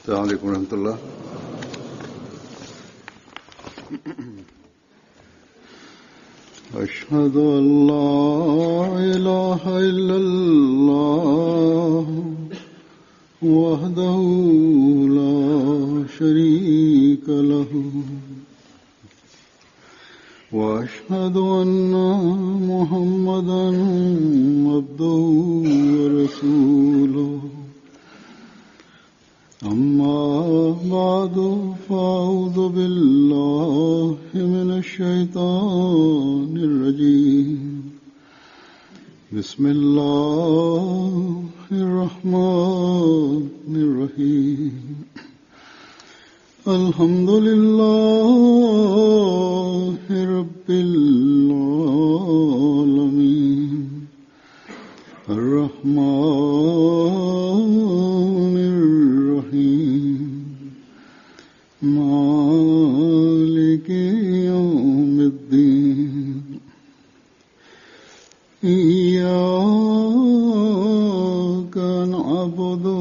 अस्सलामु अलैकुम रहमतुल्लाह। अशहदु अल्ला इलाहा इल्लल्लाह वहदहु ला शरीका लहु व अशहदु अन्ना मुहम्मदन अब्दुहु व रसूलुहु अम्मा बादु फ़अऊज़ु बिल्लाहि मिनश शैतानिर रजीम बिस्मिल्लाहिर रहमानिर रहीम अल्हम्दुलिल्लाहि रब्बिल आलमीन अर्रहमानिर मालिकी यौमिद्दीन इय्याका नअबुदु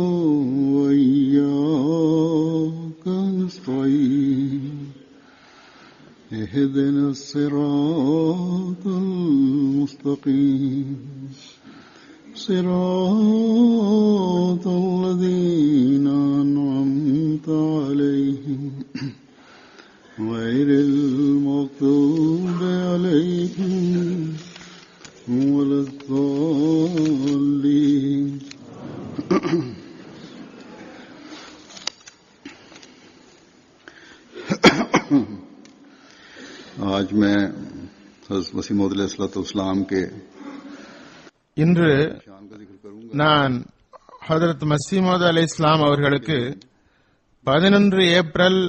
व इय्याका नस्तईन इहदिनस सिरातल मुस्तकीम सिरातल लज़ीना अनअमता अलैहिम गैरिल मग़्दूबि अलैहिम वलद्दाल्लीन। आज मैं हज़रत मसीह मौऊद अलैहिस्सलाम के இன்று நான் ஹதரத் மஸீஹ் மவ்ஊத் அலைஹிஸ்ஸலாம் அவர்களுக்கு 11 ஏப்ரல்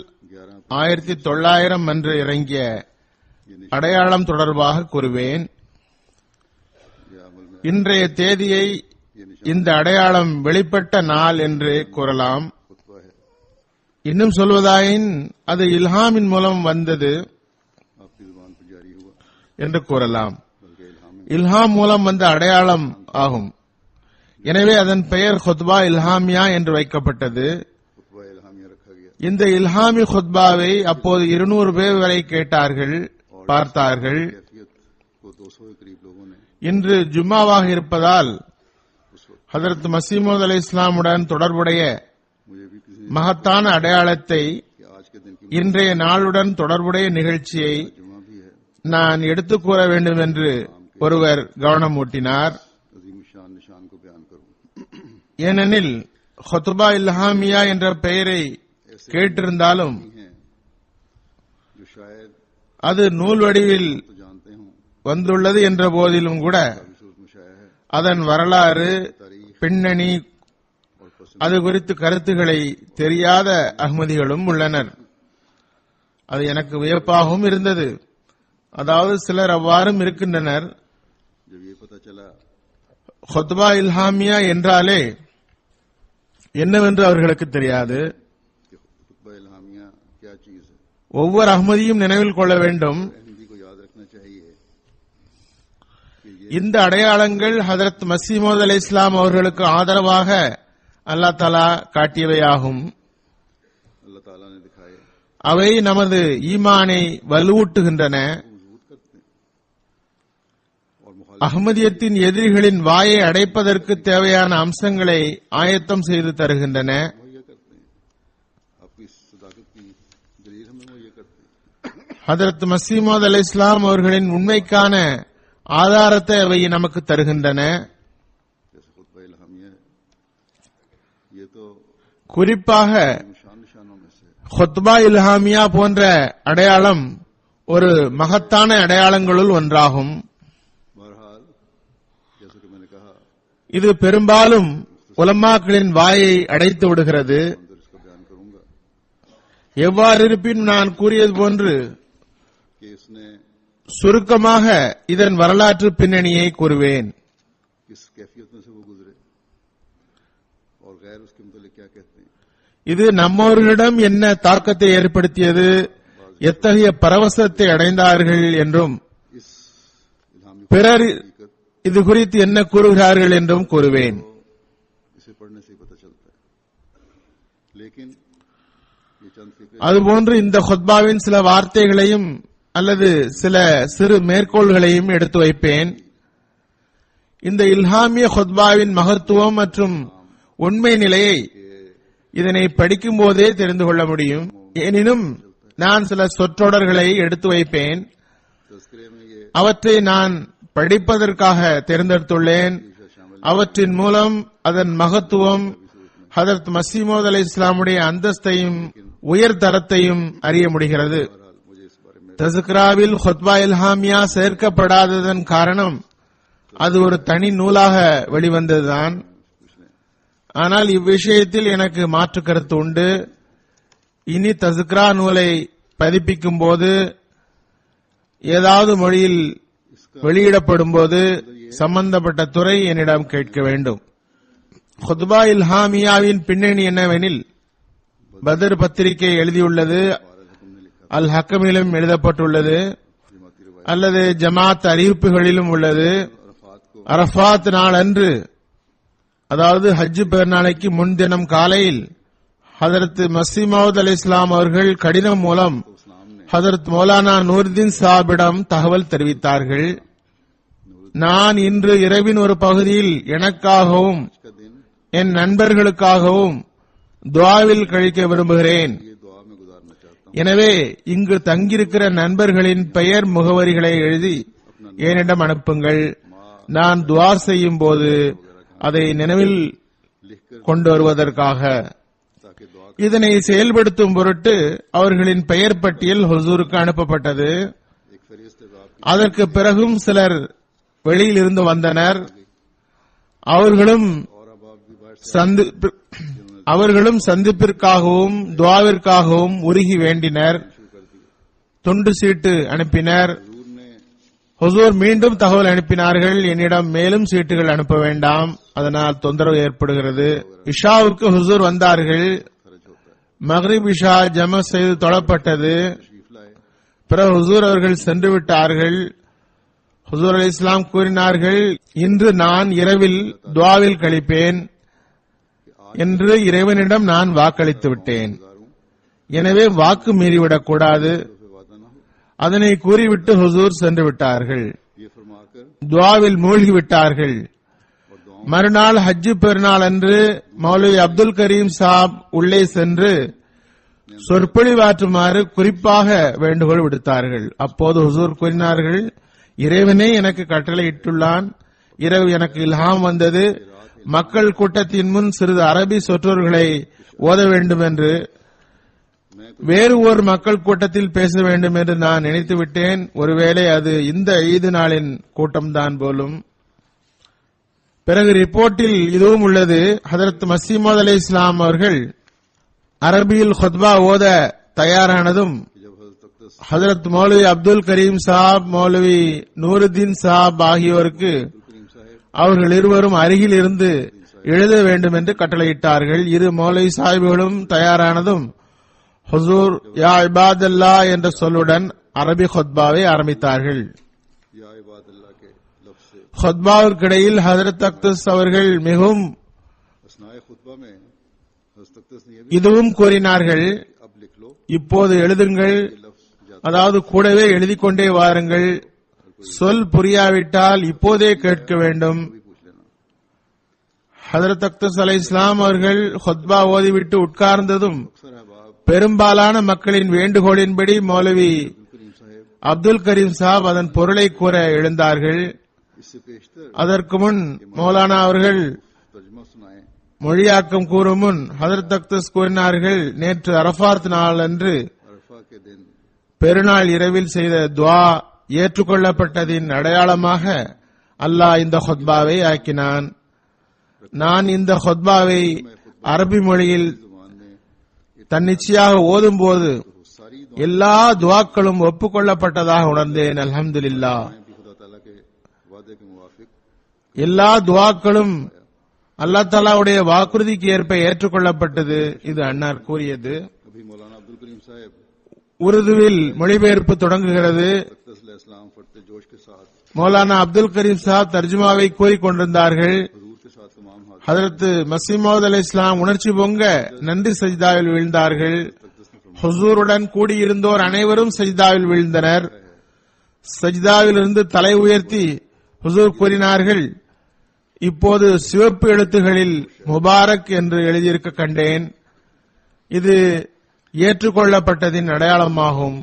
1900 அன்று இறங்கிய அடையாளம் தொடர்பாக கூறுவேன். இன்றைய தேதியை இந்த அடையாளம் வெளிப்பட்ட நாள் என்று கூறலாம். இன்னும் சொல்வதாயின் அது இல்ஹாமின் மூலம் வந்தது என்று கூறலாம். இல்ஹாம் மூலம் வந்த அடையாளம் ஆகும். எனவே அதன் பெயர் குத்பா இல்ஹாமியா என்று வைக்கப்பட்டது. இந்த இல்ஹாமி குத்பாவை அப்போது 200 பேர் வரை கேட்டார்கள், பார்த்தார்கள். இன்று ஜும்மாவாக இருப்பதால் ஹதரத் மஸீஹ் மவ்ஊத் அலைஹிஸ்ஸலாமுடன் தொடர்புடைய மகத்தான அடையாளத்தை, இன்றைய நாளுடன் தொடர்புடைய நிகழ்ச்சியை நான் எடுத்துக் கூற வேண்டும் என்று ஒருவர் கவனம் ஊட்டினார். ஏனெனில் குத்பா இல்ஹாமியா என்ற பெயரை கேட்டிருந்தாலும் அது நூல் வடிவில் வந்துள்ளது என்ற போதிலும் கூட அதன் வரலாறு, பின்னணி, அது குறித்து கருத்துக்களை தெரியாத அஹ்மதிகளும் உள்ளனர். அது எனக்கு வியப்பாகவும் இருந்தது. அதாவது சிலர் அவ்வாறும் இருக்கின்றனர். குத்பா இல்ஹாமியா என்றாலே என்னவென்று அவர்களுக்கு தெரியாது. ஒவ்வொரு அஹ்மதியும் நினைவில் கொள்ள வேண்டும், இந்த அடையாளங்கள் ஹதரத் மஸீஹ் மவ்ஊத் அலைஹிஸ்ஸலாம் அவர்களுக்கு ஆதரவாக அல்லாஹ் தஆலா காட்டியவையாகும். அவை நமது ஈமானை வலுவூட்டுகின்றன. அஹ்மதியத்தின் எதிரிகளின் வாயை அடைப்பதற்கு தேவையான அம்சங்களை ஆயத்தம் செய்து தருகின்றன. ஹதரத் மஸீஹ் மவ்ஊத் அலைஹிஸ்ஸலாம் அவர்களின் உண்மைக்கான ஆதாரத்தை அவை நமக்கு தருகின்றன. குறிப்பாக குத்பா இல்ஹாமியா போன்ற அடையாளம் ஒரு மகத்தான அடையாளங்களுள் ஒன்றாகும். இது பெரும்பாலும் உலமாக்களின் வாயை அடைத்து விடுகிறது. எவ்வாறு இருப்பினும் நான் கூறியது போன்று சுருக்கமாக இதன் வரலாற்று பின்னணியை கூறுவேன். இது நம்மவர்களிடம் என்ன தாக்கத்தை ஏற்படுத்தியது, எத்தகைய பரவசத்தை அடைந்தார்கள் என்றும் பிறர் இது குறித்து என்ன கூறுகிறார்கள் என்றும் கூறுவேன். लेकिन ये चंद फिक्र அதுபோன்று இந்த ஹுத்பாவின் சில வார்த்தைகளையும் அல்லது சில சிறு மேற்கோள்களையும் எடுத்து வைப்பேன். இந்த இல்ஹாமிய ஹுத்பாவின் மகத்துவம் மற்றும் உண்மை நிலையை இதனை படிக்கும் போதே தெரிந்து கொள்ள முடியும். எனினும் நான் சில சொற்றொடர்களை எடுத்து வைப்பேன். तस्करे में ये அவற்றை நான் படிப்பதற்காக தேர்ந்தெடுத்துள்ளேன். அவற்றின் மூலம் அதன் மகத்துவம், ஹதரத் மஸீஹ் மவ்ஊத் அலைஹிஸ்ஸலாமுடைய அந்தஸ்தையும் உயர் தரத்தையும் அறிய முடிகிறது. मुझे इस बारे में தஸ்கிராவில் ஹுத்பா இல்ஹாமியா சேர்க்கப்படாததன் காரணம் அது ஒரு தனி நூலாக வெளிவந்ததுதான். ஆனால் இவ்விஷயத்தில் எனக்கு மாற்று கருத்து உண்டு. இனி தஸ்கிரா நூலை பதிப்பிக்கும் போது ஏதாவது மொழியில் வெளியிடப்படும் போது சம்பந்தப்பட்ட துறை என்னிடம் கேட்க வேண்டும். ஹுத்பா இல்ஹாமியாவின் பின்னணி என்னவெனில், பத்ர் பத்திரிகை எழுதியுள்ளது, அல் ஹக்கமிலும் எழுதப்பட்டுள்ளது, அல்லது ஜமாத் அறிவிப்புகளிலும் உள்ளது. அரஃபாத் நாள் அன்று, அதாவது ஹஜ் பெருநாளைக்கு முன்தினம் காலையில் ஹதரத் மஸீஹ் மவ்ஊத் அலைஹிஸ்ஸலாம் அவர்கள் கடிதம் மூலம் ஹதரத் மௌலானா நூருதீன் சாஹிபிடம் தகவல் தெரிவித்தார்கள். நான் இன்று இரவின் ஒரு பகுதியில் எனக்காகவும் என் நண்பர்களுக்காகவும் துஆவில் கழிக்க விரும்புகிறேன். ये दुआ में गुजारना चाहता हूँ. எனவே இங்கு தங்கியிருக்கிற நண்பர்களின் பெயர் முகவரிகளை எழுதி என்னிடம் அனுப்புங்கள். நான் துஆ செய்யும் போது அதை நினைவில் கொண்டு வருவதற்காக. ताकि दुआ இதனை செயல்படுத்தும் பொருட்டு அவர்களின் பெயர் பட்டியல் ஹுசூருக்கு அனுப்பப்பட்டது. एक फरिश्ते को आपकी அதற்கு பிறகும் சிலர் வெளியில் இருந்து வந்தனர். அவர்களும் और अब आप भी बाहर से சந்திப்பிற்காகவும் துஆவிற்காகவும் உருகி வேண்டினர். துண்டு சீட்டு அனுப்பினர். हजूर ने ஹுசூர் மீண்டும் தகவல் அனுப்பினார்கள், என்னிடம் மேலும் சீட்டுகள் அனுப்ப வேண்டாம், அதனால் தொந்தரவு ஏற்படுகிறது. இஷாவுக்கு ஹுசூர் வந்தார்கள். खर्च होता है. மக்ரிப் இஷா ஜம செய்து தொழப்பட்டது. तशरीफ लाए. பிறகு ஹுசூர் அவர்கள் சென்று விட்டார்கள். ஹுசூர் அலைஹிஸ்ஸலாம் கூறினார்கள், இன்று நான் இரவில் துஆவில் கழிப்பேன் என்று இறைவனிடம் நான் வாக்களித்து விட்டேன். எனவே வாக்கு மீறிவிடக் கூடாது. तो फिर वादा ना हो. அதனை கூறிவிட்டு ஹுசூர் சென்று விட்டார்கள். ये फरमाकर துஆவில் மூழ்கி விட்டார்கள். और दुआ மறுநாள் ஹஜ் பெருநாள் அன்று மௌலவி அப்துல் கரீம் சாப் உள்ளே சென்று சொற்பொழிவாற்றுமாறு குறிப்பாக வேண்டுகோள் விடுத்தார்கள். அப்போது ஹுசூர் கூறினார்கள், இறைவனே எனக்கு கட்டளையிட்டுள்ளான். இரவு எனக்கு இல்ஹாம் வந்தது. மக்கள் கூட்டத்தின் முன் சிறிது அரபி சொற்றொர்களை ஓத வேண்டும் என்று, வேறு ஒரு மக்கள் கூட்டத்தில் பேச வேண்டும் என்று நான் நினைத்து விட்டேன். ஒருவேளை அது இந்த ஈது நாளின் கூட்டம்தான் போலும். பிறகு ரிப்போர்ட்டில் இதுவும் உள்ளது, ஹதரத் மஸீஹ் மவ்ஊத் அலைஹிஸ்ஸலாம் அவர்கள் அரபியில் ஹுத்பா ஓத தயாரானதும் जब हजरत तख्त ஹதரத் மௌலவி அப்துல் கரீம் சாப், மௌலவி நூருதீன் சாப் ஆகியோருக்கு करीम साहब அவர்கள் இருவரும் அருகில் இருந்து எழுத வேண்டும் என்று கட்டளையிட்டார்கள். இரு மௌலவி சாஹிப்களும் தயாரானதும் ஹுசூர் யா இபாதல்லா என்ற சொல்லுடன் அரபி ஹுத்பாவை ஆரம்பித்தார்கள். या इबाद अल्लाह के लफ्ज से ஹுத்பாவிற்கிடையில் ஹதரத் தக்தஸ் அவர்கள் மிகவும் असनाए खुतबा में हजरत तख्त ने ये भी இதுவும் கூறினார்கள், अब लिख लो இப்போது எழுதுங்கள், ये लफ्ज जाता அதாவது கூடவே எழுதிக் கொண்டே வாருங்கள். சொல் புரியாவிட்டால் இப்போதே கேட்க வேண்டும். भी पूछ लेना. ஹதரத் தக்தஸ் அலைஹிஸ்ஸலாம் அவர்கள் ஹுத்பா ஓதிவிட்டு உட்கார்ந்ததும் अक्सर अहबाब பெரும்பாலான மக்களின் வேண்டுகோளின்படி மௌலவி करीम साहब அப்துல் கரீம் சாப் அதன் பொருளை கூற எழுந்தார்கள். इससे पेशतर அதற்கு முன் மௌலானா அவர்கள் तर्जुमा सुनाए. மொழியாக்கம் கூறும் முன் ஹதரத் தக்தஸ் கூறினார்கள், நேற்று அரஃபாத் நாள் அன்று अरफा के दिन பெருநாள் இரவில் செய்த துஆ ஏற்றுக்கொள்ளப்பட்டதின் அடையாளமாக அல்லாஹ் இந்த ஹுத்பாவை ஆக்கினான். நான் இந்த ஹுத்பாவை அரபி மொழியில் जुबान में தன்னிச்சையாக ஓதும்போது सारी எல்லா துஆக்களும் ஒப்புக்கொள்ளப்பட்டதாக உணர்ந்தேன். அல்ஹம்துலில்லாஹ். दुआएं भी खुदा ताला के वादे के मुवाफिक எல்லா துஆக்களும் அல்லாஹ் தஆலாவுடைய வாக்குறுதிக்கு ஏற்ப ஏற்றுக்கொள்ளப்பட்டது. இது அன்னார் கூறியது. अभी मौलाना अब्दुल करीम साहब உருதுவில் மொழிபெயர்ப்பு தொடங்குகிறது. तख्त इस्लाम फटते जोश के साथ மௌலானா அப்துல் கரீம் சாப் தர்ஜுமாவை கூறிக்கொண்டிருந்தார்கள். हजूर के साथ तमाम हाथ ஹதரத் மஸீமௌத் அலைஹிஸ்ஸலாம் உணர்ச்சி பொங்க நன்றி சஜ்தாவில் வீழ்ந்தார்கள். ஹுசூருடன் கூடியிருந்தோர் அனைவரும் சஜ்தாவில் வீழ்ந்தனர். சஜ்தாவிலிருந்து தலை உயர்த்தி ஹுசூர் கூறினார்கள், இப்போது சிவப்பு எழுத்துகளில் முபாரக் என்று எழுதியிருக்க கண்டேன். இது ஏற்றுக்கொள்ளப்பட்டதின் அடையாளமாகும்.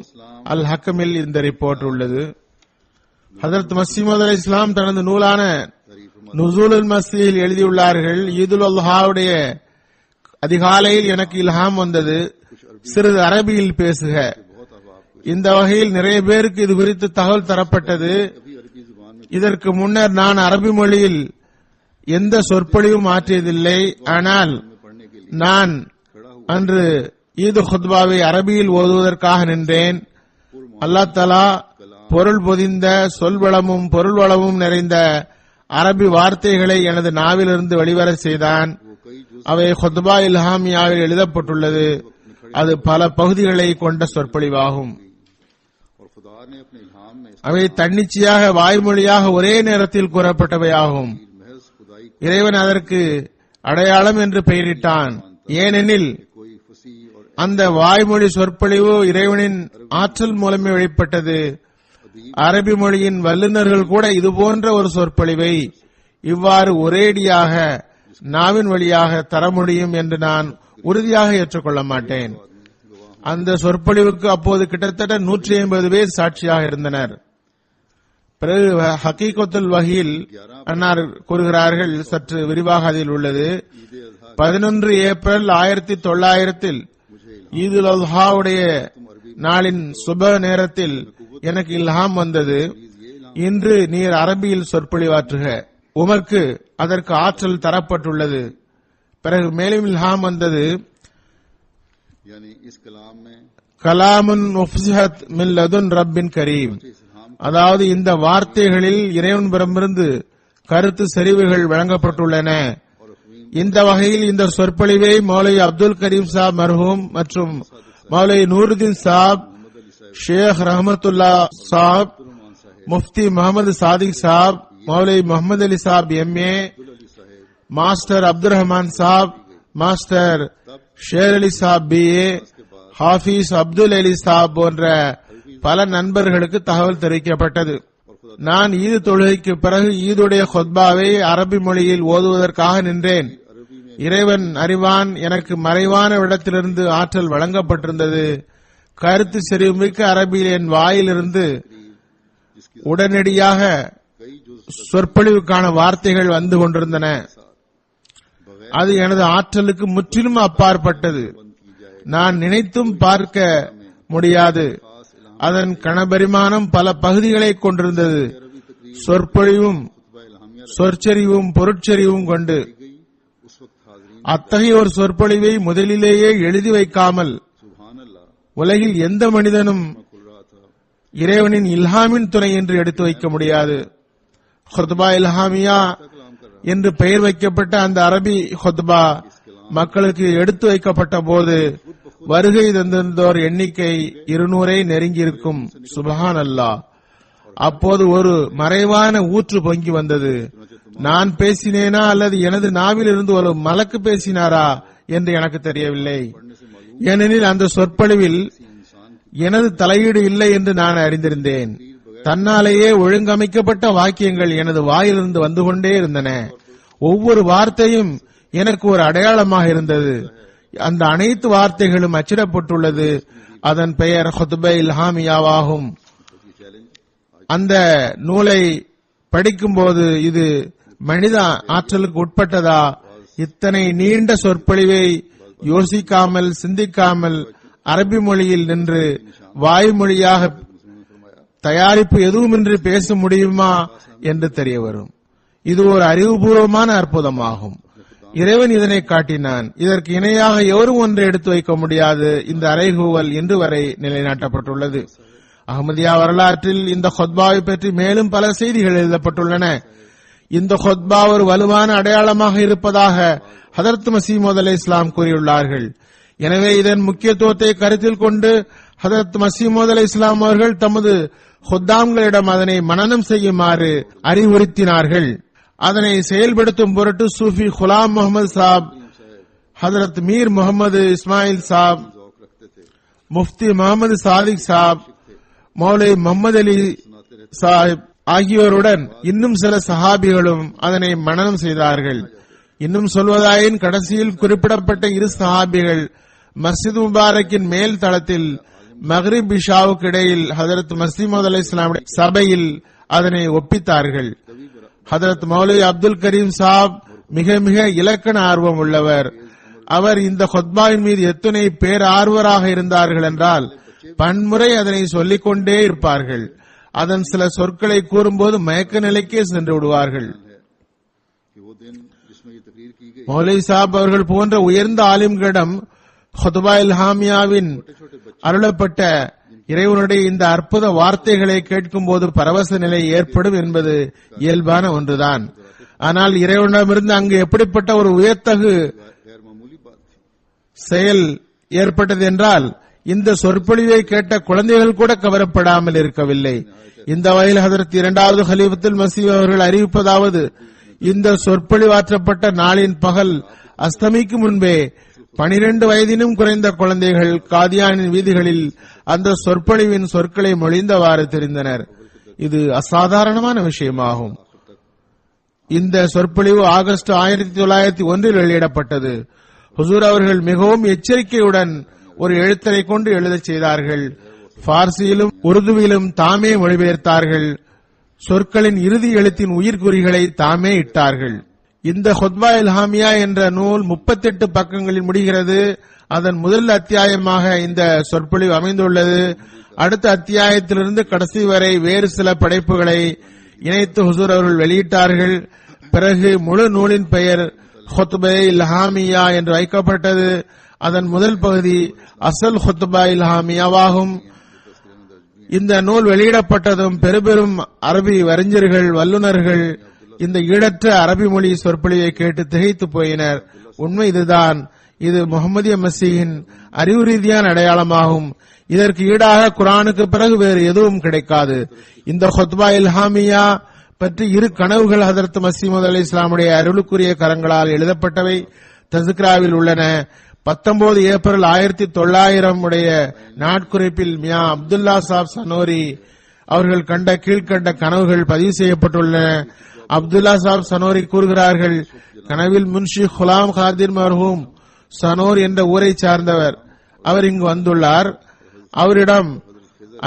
அல் ஹக்கமில் இந்த ரிப்போர்ட் உள்ளது. ஹதரத் மஸீமௌத் அலைஹிஸ்ஸலாம் தனது நூலான நுசூலுல் மஸ்லிஹில் எழுதியுள்ளார்கள், ஈதுல் அல்ஹாவுடைய அதிகாலையில் எனக்கு இல்ஹாம் வந்தது, சிறிது அரபியில் பேசுக. இந்த வகையில் நிறைய பேருக்கு இது குறித்து தகவல் தரப்பட்டது. இதற்கு முன்னர் நான் அரபி மொழியில் எந்த சொற்பொழிவும் ஆற்றியதில்லை. ஆனால் நான் அன்று ஈது குத்பாவை அரபியில் ஓதுவதற்காக நின்றேன். அல்லாஹ் தஆலா பொருள் பொதிந்த சொல்வளமும் பொருள் வளமும் நிறைந்த அரபி வார்த்தைகளை எனது நாவிலிருந்து வெளிவர செய்தான். அவை குத்பா இல்ஹாமியாவில் எழுதப்பட்டுள்ளது. அது பல பகுதிகளை கொண்ட சொற்பொழிவாகும். அவை தன்னிச்சையாக வாய்மொழியாக ஒரே நேரத்தில் கூறப்பட்டவையாகும். இறைவன் அதற்கு அடையாளம் என்று பெயரிட்டான். ஏனெனில் அந்த வாய்மொழி சொற்பொழிவு இறைவனின் ஆற்றல் மூலமே வெளிப்பட்டது. அரபி மொழியின் வல்லுநர்கள் கூட இதுபோன்ற ஒரு சொற்பொழிவை இவ்வாறு ஒரேடியாக நாவின் வழியாக தர முடியும் என்று நான் உறுதியாக ஏற்றுக்கொள்ள மாட்டேன். அந்த சொற்பொழிவுக்கு அப்போது கிட்டத்தட்ட 150 பேர் சாட்சியாக இருந்தனர். பிறகு ஹகீகத்துல் வஹீல் அன்னார் கூறுகிறார்கள், சற்று விரிவாக அதில் உள்ளது. 11 ஏப்ரல் 1900 ஈதுல் அல்ஹாவுடைய நாளின் சுப நேரத்தில் எனக்கு இல்ஹாம் வந்தது, இன்று நீர் அரபியில் சொற்பொழிவாற்றுக, உமக்கு அதற்கு ஆற்றல் தரப்பட்டுள்ளது. பிறகு மேலும் இல்ஹாம் வந்தது, கலாமுன் உஃப்ஸிஹத் மின் லதுன் ரப்பின் கரீம், அதாவது இந்த வார்த்தைகளில் இறைவனிடமிருந்து கருத்து செறிவுகள் வழங்கப்பட்டுள்ளன. இந்த வகையில் இந்த சொற்பொழிவை மௌலை அப்துல் கரீம் சாப் மர்ஹூம் மற்றும் மௌலை நூருதீன் சாப், ஷேக் ரஹமத்துல்லா சாப், முஃப்தி முகமது சாதிக் சாப், மௌலை முகமது அலி சாப் எம்ஏ, மாஸ்டர் அப்துல் ரஹ்மான் சாப், மாஸ்டர் ஷேர் அலி சாப் பிஏ, ஹாஃபீஸ் அப்துல் அலி சாப் போன்ற பல நண்பர்களுக்கு தகவல் தெரிவிக்கப்பட்டது. நான் ஈது தொழுகைக்கு பிறகு ஈதுடைய ஹுத்பாவை அரபி மொழியில் ஓதுவதற்காக நின்றேன். இறைவன் அறிவான், எனக்கு மறைவான இடத்திலிருந்து ஆற்றல் வழங்கப்பட்டிருந்தது. கருத்து செறிவுமிக்க அரபியில் என் வாயிலிருந்து உடனடியாக சொற்பொழிவுக்கான வார்த்தைகள் வந்து கொண்டிருந்தன. அது எனது ஆற்றலுக்கு முற்றிலும் அப்பாற்பட்டது. நான் நினைத்தும் பார்க்க முடியாது. அதன் கணபரிமாணம் பல பகுதிகளை கொண்டிருந்தது. சொற்பொழிவும் சொற்செறிவும் பொருட்செறிவும் கொண்டு அத்தகைய ஒரு சொற்பொழிவை முதலிலேயே எழுதி வைக்காமல் உலகில் எந்த மனிதனும் இறைவனின் இல்ஹாமின் துணை என்று எடுத்து வைக்க முடியாது. ஹுத்பா இல்ஹாமியா என்று பெயர் வைக்கப்பட்ட அந்த அரபி ஹுத்பா மக்களுக்கு எடுத்து வைக்கப்பட்ட போது வருகை தந்திருந்தோர் எண்ணிக்கை 200 நெருங்கியிருக்கும். சுபஹான் அல்லாஹ். அப்போது ஒரு மறைவான ஊற்று பொங்கி வந்தது. நான் பேசினேனா அல்லது எனது நாவில் இருந்து ஒரு மலக்கு பேசினாரா என்று எனக்கு தெரியவில்லை. ஏனெனில் அந்த சொற்பொழிவில் எனது தலையீடு இல்லை என்று நான் அறிந்திருந்தேன். தன்னாலேயே ஒழுங்கமைக்கப்பட்ட வாக்கியங்கள் எனது வாயிலிருந்து வந்து கொண்டே இருந்தன. ஒவ்வொரு வார்த்தையும் எனக்கு ஒரு அடையாளமாக இருந்தது. அந்த அனைத்து வார்த்தைகளும் அச்சிடப்பட்டுள்ளது. அதன் பெயர் ஹுத்பா இல்ஹாமியாவாகும். அந்த நூலை படிக்கும்போது இது மனித ஆற்றலுக்கு உட்பட்டதா? இத்தனை நீண்ட சொற்பொழிவை யோசிக்காமல் சிந்திக்காமல் அரபி மொழியில் நின்று வாய்மொழியாக தயாரிப்பு எதுவுமின்றி பேச முடியுமா என்று தெரிய வரும். இது ஒரு அறிவுபூர்வமான அற்புதமாகும். இறைவன் இதனை காட்டினான். இதற்கு இணையாக எவரும் ஒன்றை எடுத்து வைக்க முடியாது. இந்த அறைகூவல் இன்று வரை நிலைநாட்டப்பட்டுள்ளது. அஹ்மதியா வரலாற்றில் இந்த ஹுத்பாவை பற்றி மேலும் பல செய்திகள் எழுதப்பட்டுள்ளன. இந்த ஹுத்பா ஒரு வலுவான அடையாளமாக இருப்பதாக ஹதரத் மஸீமௌத் அலைஹிஸ்ஸலாம் கூறியுள்ளார்கள். எனவே இதன் முக்கியத்துவத்தை கருத்தில் கொண்டு ஹதரத் மஸீமௌத் அலைஹிஸ்ஸலாம் அவர்கள் தமது ஹுத்தாம்களிடம் அதனை மனனம் செய்யுமாறு அறிவுறுத்தினார்கள். அதனை செயல்படுத்தும் பொருட்டு சூஃபி குலாம் முகமது சாப், ஹதரத் மீர் முகமது இஸ்மாயில் சாப், முஃப்தி முகமது சாதிக் சாப், மௌலை முகமது அலி சாஹிப் ஆகியோருடன் இன்னும் சில சஹாபிகளும் அதனை மனனம் செய்தார்கள். இன்னும் சொல்வதாயின் கடைசியில் குறிப்பிடப்பட்ட இரு சஹாபிகள் மஸ்ஜித் முபாரக்கின் மேல் தளத்தில் மக்ரிப் இஷாவுக்கு இடையில் ஹதரத் மஸீஹ் மவ்ஊத் அலைஹிஸ்ஸலாம் சபையில் அதனை ஒப்பித்தார்கள். ஹதரத் மௌலவி அப்துல் கரீம் சாப் மிக மிக இலக்கண ஆர்வம் உள்ளவர். அவர் இந்த ஹுத்பாவின் மீது எத்தனை பேர் ஆர்வராக இருந்தார்கள் என்றால் பன்முறை அதனை சொல்லிக் கொண்டே இருப்பார்கள். அதன் சில சொற்களை கூறும்போது மயக்க நிலைக்கே சென்று விடுவார்கள். மௌலவி சாப் அவர்கள் போன்ற உயர்ந்த ஆலிம்களிடம் ஹுத்பா இல்ஹாமியாவின் அருளப்பட்ட இறைவனுடைய இந்த அற்புத வார்த்தைகளை கேட்கும் போது பரவச நிலை ஏற்படும் என்பது இயல்பான ஒன்றுதான். ஆனால் இறைவனிடமிருந்து அங்கு எப்படிப்பட்ட ஒரு உயர்த்தகு செயல் ஏற்பட்டது என்றால் இந்த சொற்பொழிவை கேட்ட குழந்தைகள் கூட கவரப்படாமல் இருக்கவில்லை. இந்த வகையில் ஹதரத் இரண்டாவது ஹலீஃபத்துல் மஸீஹ் அவர்கள் அறிவிப்பதாவது, இந்த சொற்பொழிவாற்றப்பட்ட நாளின் பகல் அஸ்தமிக்கு முன்பே 12 வயதினும் குறைந்த குழந்தைகள் காதியானின் வீதிகளில் அந்த சொற்பொழிவின் சொற்களை மொழிந்தவாறு தெரிந்தனர். இது அசாதாரணமான விஷயமாகும். இந்த சொற்பொழிவு ஆகஸ்ட் 1901 வெளியிடப்பட்டது. ஹுசூர் அவர்கள் மிகவும் எச்சரிக்கையுடன் ஒரு எழுத்தரை கொண்டு எழுதச் செய்தார்கள். பார்சியிலும் உருதுவிலும் தாமே மொழிபெயர்த்தார்கள். சொற்களின் இறுதி எழுத்தின் உயிர்குறிகளை தாமே இட்டார்கள். இந்த ஹுத்பா இல்ஹாமியா என்ற நூல் 38 பக்கங்களில் முடிகிறது. அதன் முதல் அத்தியாயமாக இந்த சொற்பொழிவு அமைந்துள்ளது. அடுத்த அத்தியாயத்திலிருந்து கடைசி வரை வேறு சில படைப்புகளை இணைத்து ஹுசூர் அவர்கள் வெளியிட்டார்கள். பிறகு முழு நூலின் பெயர் ஹுத்பா இல்ஹாமியா என்று வைக்கப்பட்டது. அதன் முதல் பகுதி அசல் ஹுத்பா இல்ஹாமியாவாகும். இந்த நூல் வெளியிடப்பட்டதும் பெரும்பெரும் அரபி அறிஞர்கள் வல்லுநர்கள் இந்த ஈடற்ற அரபி மொழி சொற்பொழிவை கேட்டு திகைத்து போயினர். உண்மை இதுதான். இது முஹம்மதிய மசீஹின் அறிவு ரீதியான அடையாளமாகும். இதற்கு ஈடாக குர்ஆனுக்கு பிறகு வேறு எதுவும் கிடைக்காது. இந்த ஹுத்பா இல்ஹாமியா பற்றி இரு கனவுகள் ஹதரத் மஸீஹ் மவ்ஊத் அலைஹிஸ்ஸலாமுடைய அருளுக்குரிய கரங்களால் எழுதப்பட்டவை தஸ்கிராவில் உள்ளன. 19 ஏப்ரல் 1900 உடைய நாட்குறிப்பில் மியா அப்துல்லா சாப் சனோரி அவர்கள் கண்ட கீழ்கண்ட கனவுகள் பதிவு செய்யப்பட்டுள்ளன. அப்துல்லா சாப் சனோரி கூறுகிறார்கள், கனவில் முன்ஷி குலாம் காதிர் மர்ஹூம் சனோர் என்ற ஊரை சார்ந்தவர் அவர் இங்கு வந்துள்ளார். அவரிடம்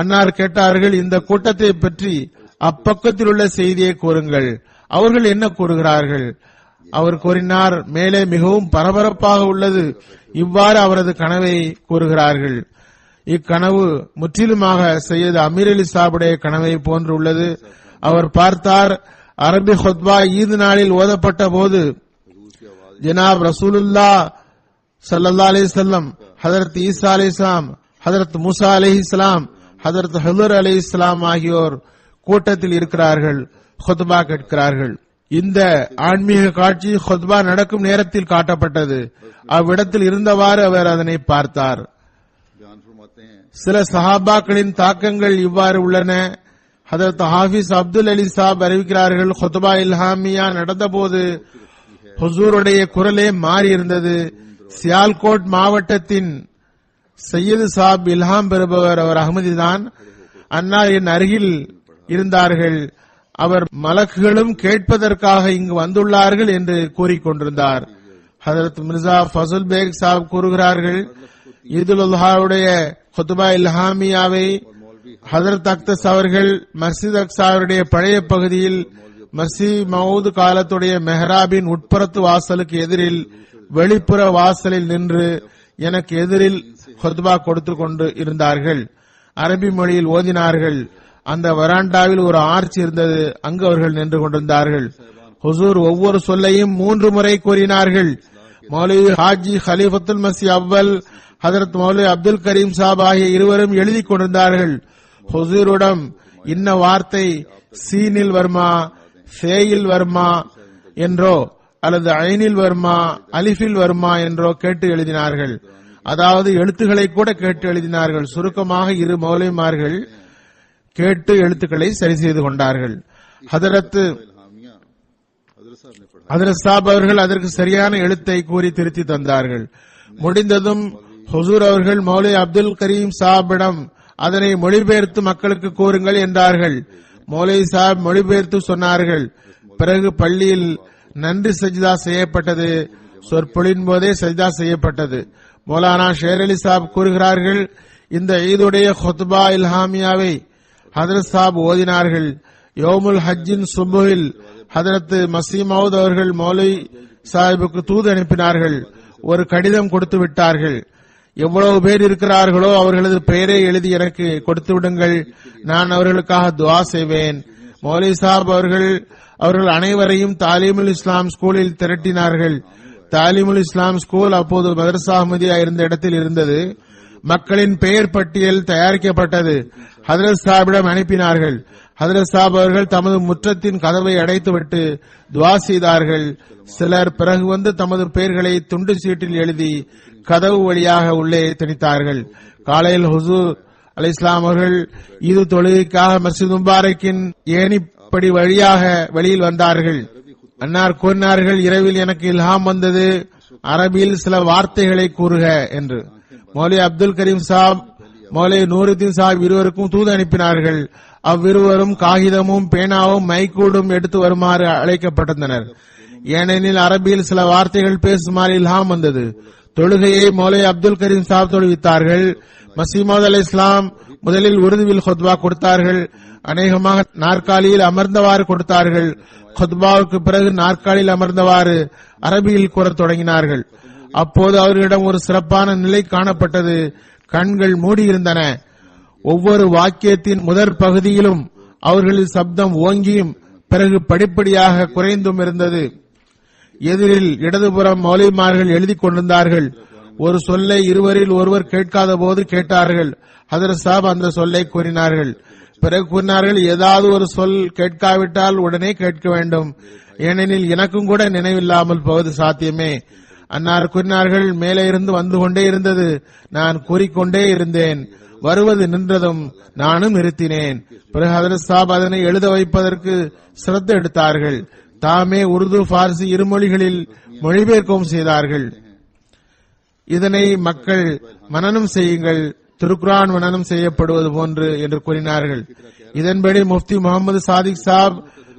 அன்னார் கேட்டார்கள், இந்த கூட்டத்தை பற்றி அப்பக்கத்தில் உள்ள செய்தியை கூறுங்கள். அவர்கள் என்ன கூறுகிறார்கள்? அவர் கூறினார், மேலே மிகவும் பரபரப்பாக உள்ளது. இவ்வாறு அவரது கனவை கூறுகிறார்கள். இக்கனவு முற்றிலுமாக சையத் அமீர் அலி சாபுடைய கனவை போன்று உள்ளது. அவர் பார்த்தார், அரபி ஹுத்பா ஈத் நாளில் ஓதப்பட்ட போது ஜனாப் ரசூலுல்லாஹ் ஸல்லல்லாஹு அலைஹி வஸல்லம், ஹஜரத் ஈசா அலைஹிஸ்ஸலாம், ஹஜரத் மூசா அலைஹிஸ்ஸலாம், ஹஜரத் ஹுதர் அலைஹிஸ்ஸலாம் ஆகியோர் கூட்டத்தில் இருக்கிறார்கள், ஹுத்பா கேட்கிறார்கள். இந்த ஆன்மீக காட்சி ஹுத்பா நடக்கும் நேரத்தில் காட்டப்பட்டது. அவ்விடத்தில் இருந்தவாறு அவர் அதனை பார்த்தார். சில சஹாபாக்களின் தாக்கங்கள் இவ்வாறு உள்ளன. ஹதரத் ஹாஃபிஸ் அப்துல் அலி சாப் அறிவிக்கிறார்கள், ஹுத்பா இல்ஹாமியா நடந்தபோது ஹுசூருடைய குரலே மாறி இருந்தது. சியால்கோட் மாவட்டத்தின் சையது சாப் இல்ஹாம் பெறுபவர் அவர் அகமதிதான். அன்னார் என் அருகில் இருந்தார்கள். அவர் மலக்குகளும் கேட்பதற்காக இங்கு வந்துள்ளார்கள் என்று கூறிக்கொண்டிருந்தார். ஹதரத் மிர்சா ஃபசுல் பேக் சாப் கூறுகிறார்கள், ஈதுல் அல்ஹாவுடைய ஹுத்பா இல்ஹாமியாவை ஹதரத் அக்தஸ் அவர்கள் மஸ்ஜித் அக்ஸாவுடைய பழைய பகுதியில் மஸீஹ் மவ்ஊத் காலத்துடைய மெஹராபின் உட்புறத்து வாசலுக்கு எதிரில் வெளிப்புற வாசலில் நின்று எனக்கு எதிரில் ஹுத்பா கொடுத்து கொண்டு இருந்தார்கள். அரபி மொழியில் ஓதினார்கள். அந்த வராண்டாவில் ஒரு ஆர்ச் இருந்தது. அங்கு அவர்கள் நின்று கொண்டிருந்தார்கள். ஹுசூர் ஒவ்வொரு சொல்லையும் 3 முறை கூறினார்கள். மௌலவி ஹாஜி ஹலீஃபத்துல் மஸீஹ் அவ்வல், ஹதரத் மௌலவி அப்துல் கரீம் சாப் ஆகிய இருவரும் எழுதி கொண்டிருந்தார்கள். ஹுசூரிடம் இன்ன வார்த்தை சீனில் வர்மா, ஃபேயில் வர்மா என்றோ அல்லது ஐனில் வர்மா, அலிஃபில் வர்மா என்றோ கேட்டு எழுதினார்கள். அதாவது எழுத்துக்களை கூட கேட்டு எழுதினார்கள். சுருக்கமாக இரு மௌலவிமார்கள் கேட்டு எழுத்துக்களை சரி செய்து கொண்டார்கள். ஹதரத் ஹஜ்ரத் சாப் அவர்கள் அதற்கு சரியான எழுத்தை கூறி திருத்தி தந்தார்கள். முடிந்ததும் ஹுசூர் அவர்கள் மௌலவி அப்துல் கரீம் சாபிடம் அதனை மொழிபெயர்த்து மக்களுக்கு கூறுங்கள் என்றார்கள். மௌலவி சாப் மொழிபெயர்த்து சொன்னார்கள். பிறகு பள்ளியில் நன்றி சஜ்தா செய்யப்பட்டது. சொற்பொழின் போதே சஜ்தா செய்யப்பட்டது. மௌலானா ஷேர் அலி சாப் கூறுகிறார்கள், இந்த ஈதுடைய ஹுத்பா இல்ஹாமியாவை ஹதரத் சாப் ஓதினார்கள். யோமுல் ஹஜ்ஜின் சுபுஹில் ஹதரத் மசீமவுத் அவர்கள் மௌலவி சாஹிபுக்கு தூது அனுப்பினார்கள். ஒரு கடிதம் கொடுத்து விட்டார்கள். எவ்வளவு பேர் இருக்கிறார்களோ அவர்களது பெயரை எழுதி எனக்கு கொடுத்து விடுங்கள், நான் அவர்களுக்காக துவா செய்வேன். மௌலவி சாப் அவர்கள் அனைவரையும் தாலீமுல் இஸ்லாம் ஸ்கூலில் திரட்டினார்கள். தாலீமுல் இஸ்லாம் ஸ்கூல் அப்போது மதரசா அஹ்மதியா இருந்த இடத்தில் இருந்தது. மக்களின் பெயர் பட்டியல் தயாரிக்கப்பட்டது. ஹதரத் சாபிடம் அனுப்பினார்கள். ஹதரத் சாப் அவர்கள் தமது முற்றத்தின் கதவை அடைத்துவிட்டு துவா செய்தார்கள். சிலர் பிறகு வந்து தமது பெயர்களை துண்டு சீட்டில் எழுதி கதவு வழியாக உள்ளே திணித்தார்கள். காலையில் ஹுசூர் அலைஹிஸ்ஸலாம் அவர்கள் ஈது தொழுகைக்காக மஸ்ஜித் முபாரக்கின் ஏணிப்படி வழியாக வெளியில் வந்தார்கள். அன்னார் கூறினார்கள், இரவில் எனக்கு இல்ஹாம் வந்தது, அரபியில் சில வார்த்தைகளை கூறுக என்று. மௌலவி அப்துல் கரீம் சாப், மௌலவி நூருதீன் சாப் இருவருக்கும் தூது அனுப்பினார்கள். அவ்விருவரும் காகிதமும் பேனாவும் மைக்கூடும் எடுத்து வருமாறு அழைக்கப்பட்டிருந்தனர். ஏனெனில் அரபியில் சில வார்த்தைகள் பேசுமாறு இல்ஹாம் வந்தது. தொழுகையை மௌலவி அப்துல் கரீம் சாப் தொழுவித்தார்கள். மசீமவுத் அலைஹிஸ்ஸலாம் முதலில் உருதுவில் ஹுத்பா கொடுத்தார்கள். அநேகமாக நாற்காலியில் அமர்ந்தவாறு கொடுத்தார்கள். ஹுத்பாவுக்கு பிறகு நாற்காலியில் அமர்ந்தவாறு அரபியில் கூறத் தொடங்கினார்கள். அப்போது அவர்களிடம் ஒரு சிறப்பான நிலை காணப்பட்டது. கண்கள் மூடியிருந்தன. ஒவ்வொரு வாக்கியத்தின் முதற் பகுதியிலும் அவர்களின் சப்தம் ஓங்கியும் பிறகு படிப்படியாக குறைந்தும் இருந்தது. எதிரில் இடதுபுறம் மௌலவிமார்கள் எழுதி கொண்டிருந்தார்கள். ஒரு சொல்லை இருவரில் ஒருவர் கேட்காத போது கேட்டார்கள். ஹதரத் சாப் அந்த சொல்லை கூறினார்கள். பிறகு கூறினார்கள், ஏதாவது ஒரு சொல் கேட்காவிட்டால் உடனே கேட்க வேண்டும், ஏனெனில் எனக்கும் கூட நினைவில்லாமல் போவது சாத்தியமே. அன்னார் கூறினார்கள், மேலே இருந்து வந்து கொண்டே இருந்தது, நான் கூறிக்கொண்டே இருந்தேன், வருவது நின்றதும் நானும் நிறுத்தினேன். பிறகு ஹதரத் சாப் அதனை எழுத வைப்பதற்கு சிரத்த எடுத்தார்கள். தாமே உருது பார்சி இருமொழிகளில் மொழிபெயர்க்கவும் செய்தார்கள். இதனை மக்கள் மனனம் செய்யுங்கள், திருக்குரான் மனனம் செய்யப்படுவது போன்று என்று கூறினார்கள். இதன்படி முஃப்தி முகமது சாதிக் சாப்,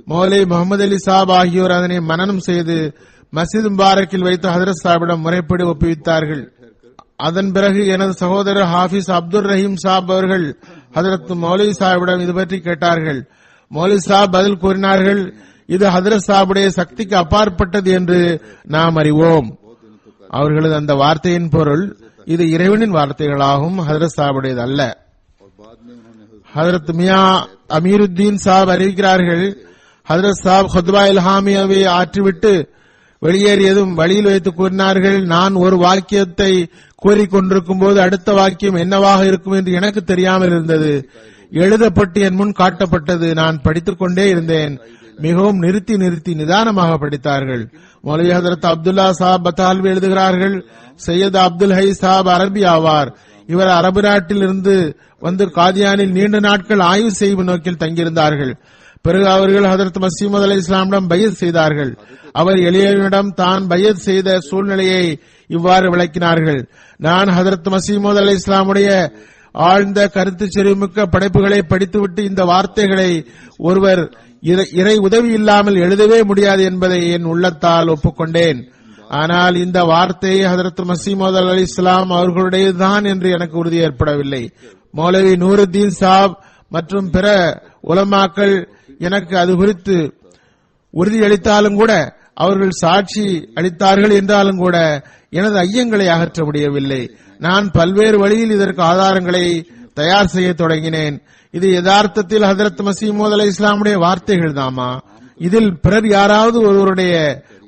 மௌலவி முகமது அலி சாப் ஆகியோர் அதனை மனனம் செய்து மஸ்ஜித் முபாரக்கில் வைத்து ஹதரத் சாபிடம் முறைப்படி ஒப்புவித்தார்கள். அதன் பிறகு எனது சகோதரர் ஹாஃபிஸ் அப்துல் ரஹீம் சாப் அவர்கள் ஹதரத் மௌலவி சாபிடம் இது பற்றி கேட்டார்கள். மௌலவி சாப் பதில் கூறினார்கள், இது ஹதரத் சாபுடைய சக்திக்கு அப்பாற்பட்டது என்று நாம் அறிவோம். அவர்களது அந்த வார்த்தையின் பொருள், இது இறைவனின் வார்த்தைகளாகும், ஹதரத் சாபுடையது அல்ல. ஹதரத் மியா அமீருத்தீன் சாப் அறிவிக்கிறார்கள், ஹதரத் சாப் ஹுத்பா இல்ஹாமியாவை ஆற்றிவிட்டு வெளியேறியதும் வழியில் வைத்து கூறினார்கள், நான் ஒரு வாக்கியத்தை கூறிக்கொண்டிருக்கும் போது அடுத்த வாக்கியம் என்னவாக இருக்கும் என்று எனக்கு தெரியாமல் இருந்தது. எழுதப்பட்டு என் முன் காட்டப்பட்டது. நான் படித்துக் கொண்டே இருந்தேன். மிகவும் நிறுத்தி நிதானமாக படித்தார்கள். மௌலவி ஹதரத் அப்துல்லா சாப் பத்தால்வி எழுதுகிறார்கள், சையத் அப்துல் ஹை சாப் அரபி ஆவார். இவர் அரபு நாட்டில் இருந்து வந்து காதியானில் நீண்ட நாட்கள் ஆய்வு செய்யும் நோக்கில் தங்கியிருந்தார்கள். பிறகு அவர்கள் ஹதரத் மசீமது அலை இஸ்லாமிடம் பையத் செய்தார்கள். அவர் எளியவனிடம் தான் பையத் செய்த சூழ்நிலையை இவ்வாறு விளக்கினார்கள். நான் ஹதரத் மசீமது அலை இஸ்லாமுடைய ஆழ்ந்த கருத்து செறிவுமிக்க படைப்புகளை படித்துவிட்டு இந்த வார்த்தைகளை ஒருவர் இறை உதவி இல்லாமல் எழுதவே முடியாது என்பதை என் உள்ளத்தால் ஒப்புக்கொண்டேன். ஆனால் இந்த வார்த்தை ஹதரத் மசீமது அலி இஸ்லாம் அவர்களுடையதுதான் என்று எனக்கு உறுதி ஏற்படவில்லை. மௌலவி நூருத்தீன் சாப் மற்றும் பிற உலமாக்கள் எனக்கு அது குறித்து உறுதி அளித்தாலும் கூட, அவர்கள் சாட்சி அளித்தார்கள் என்றாலும் கூட எனது ஐயங்களை அகற்ற முடியவில்லை. நான் பல்வேறு வழியில் இதற்கு ஆதாரங்களை தயார் செய்ய தொடங்கினேன். இது யதார்த்தத்தில் ஹதரத் மசீமது அலை இஸ்லாமுடைய வார்த்தைகள் தாமா? இதில் பிறர் யாராவது ஒருவருடைய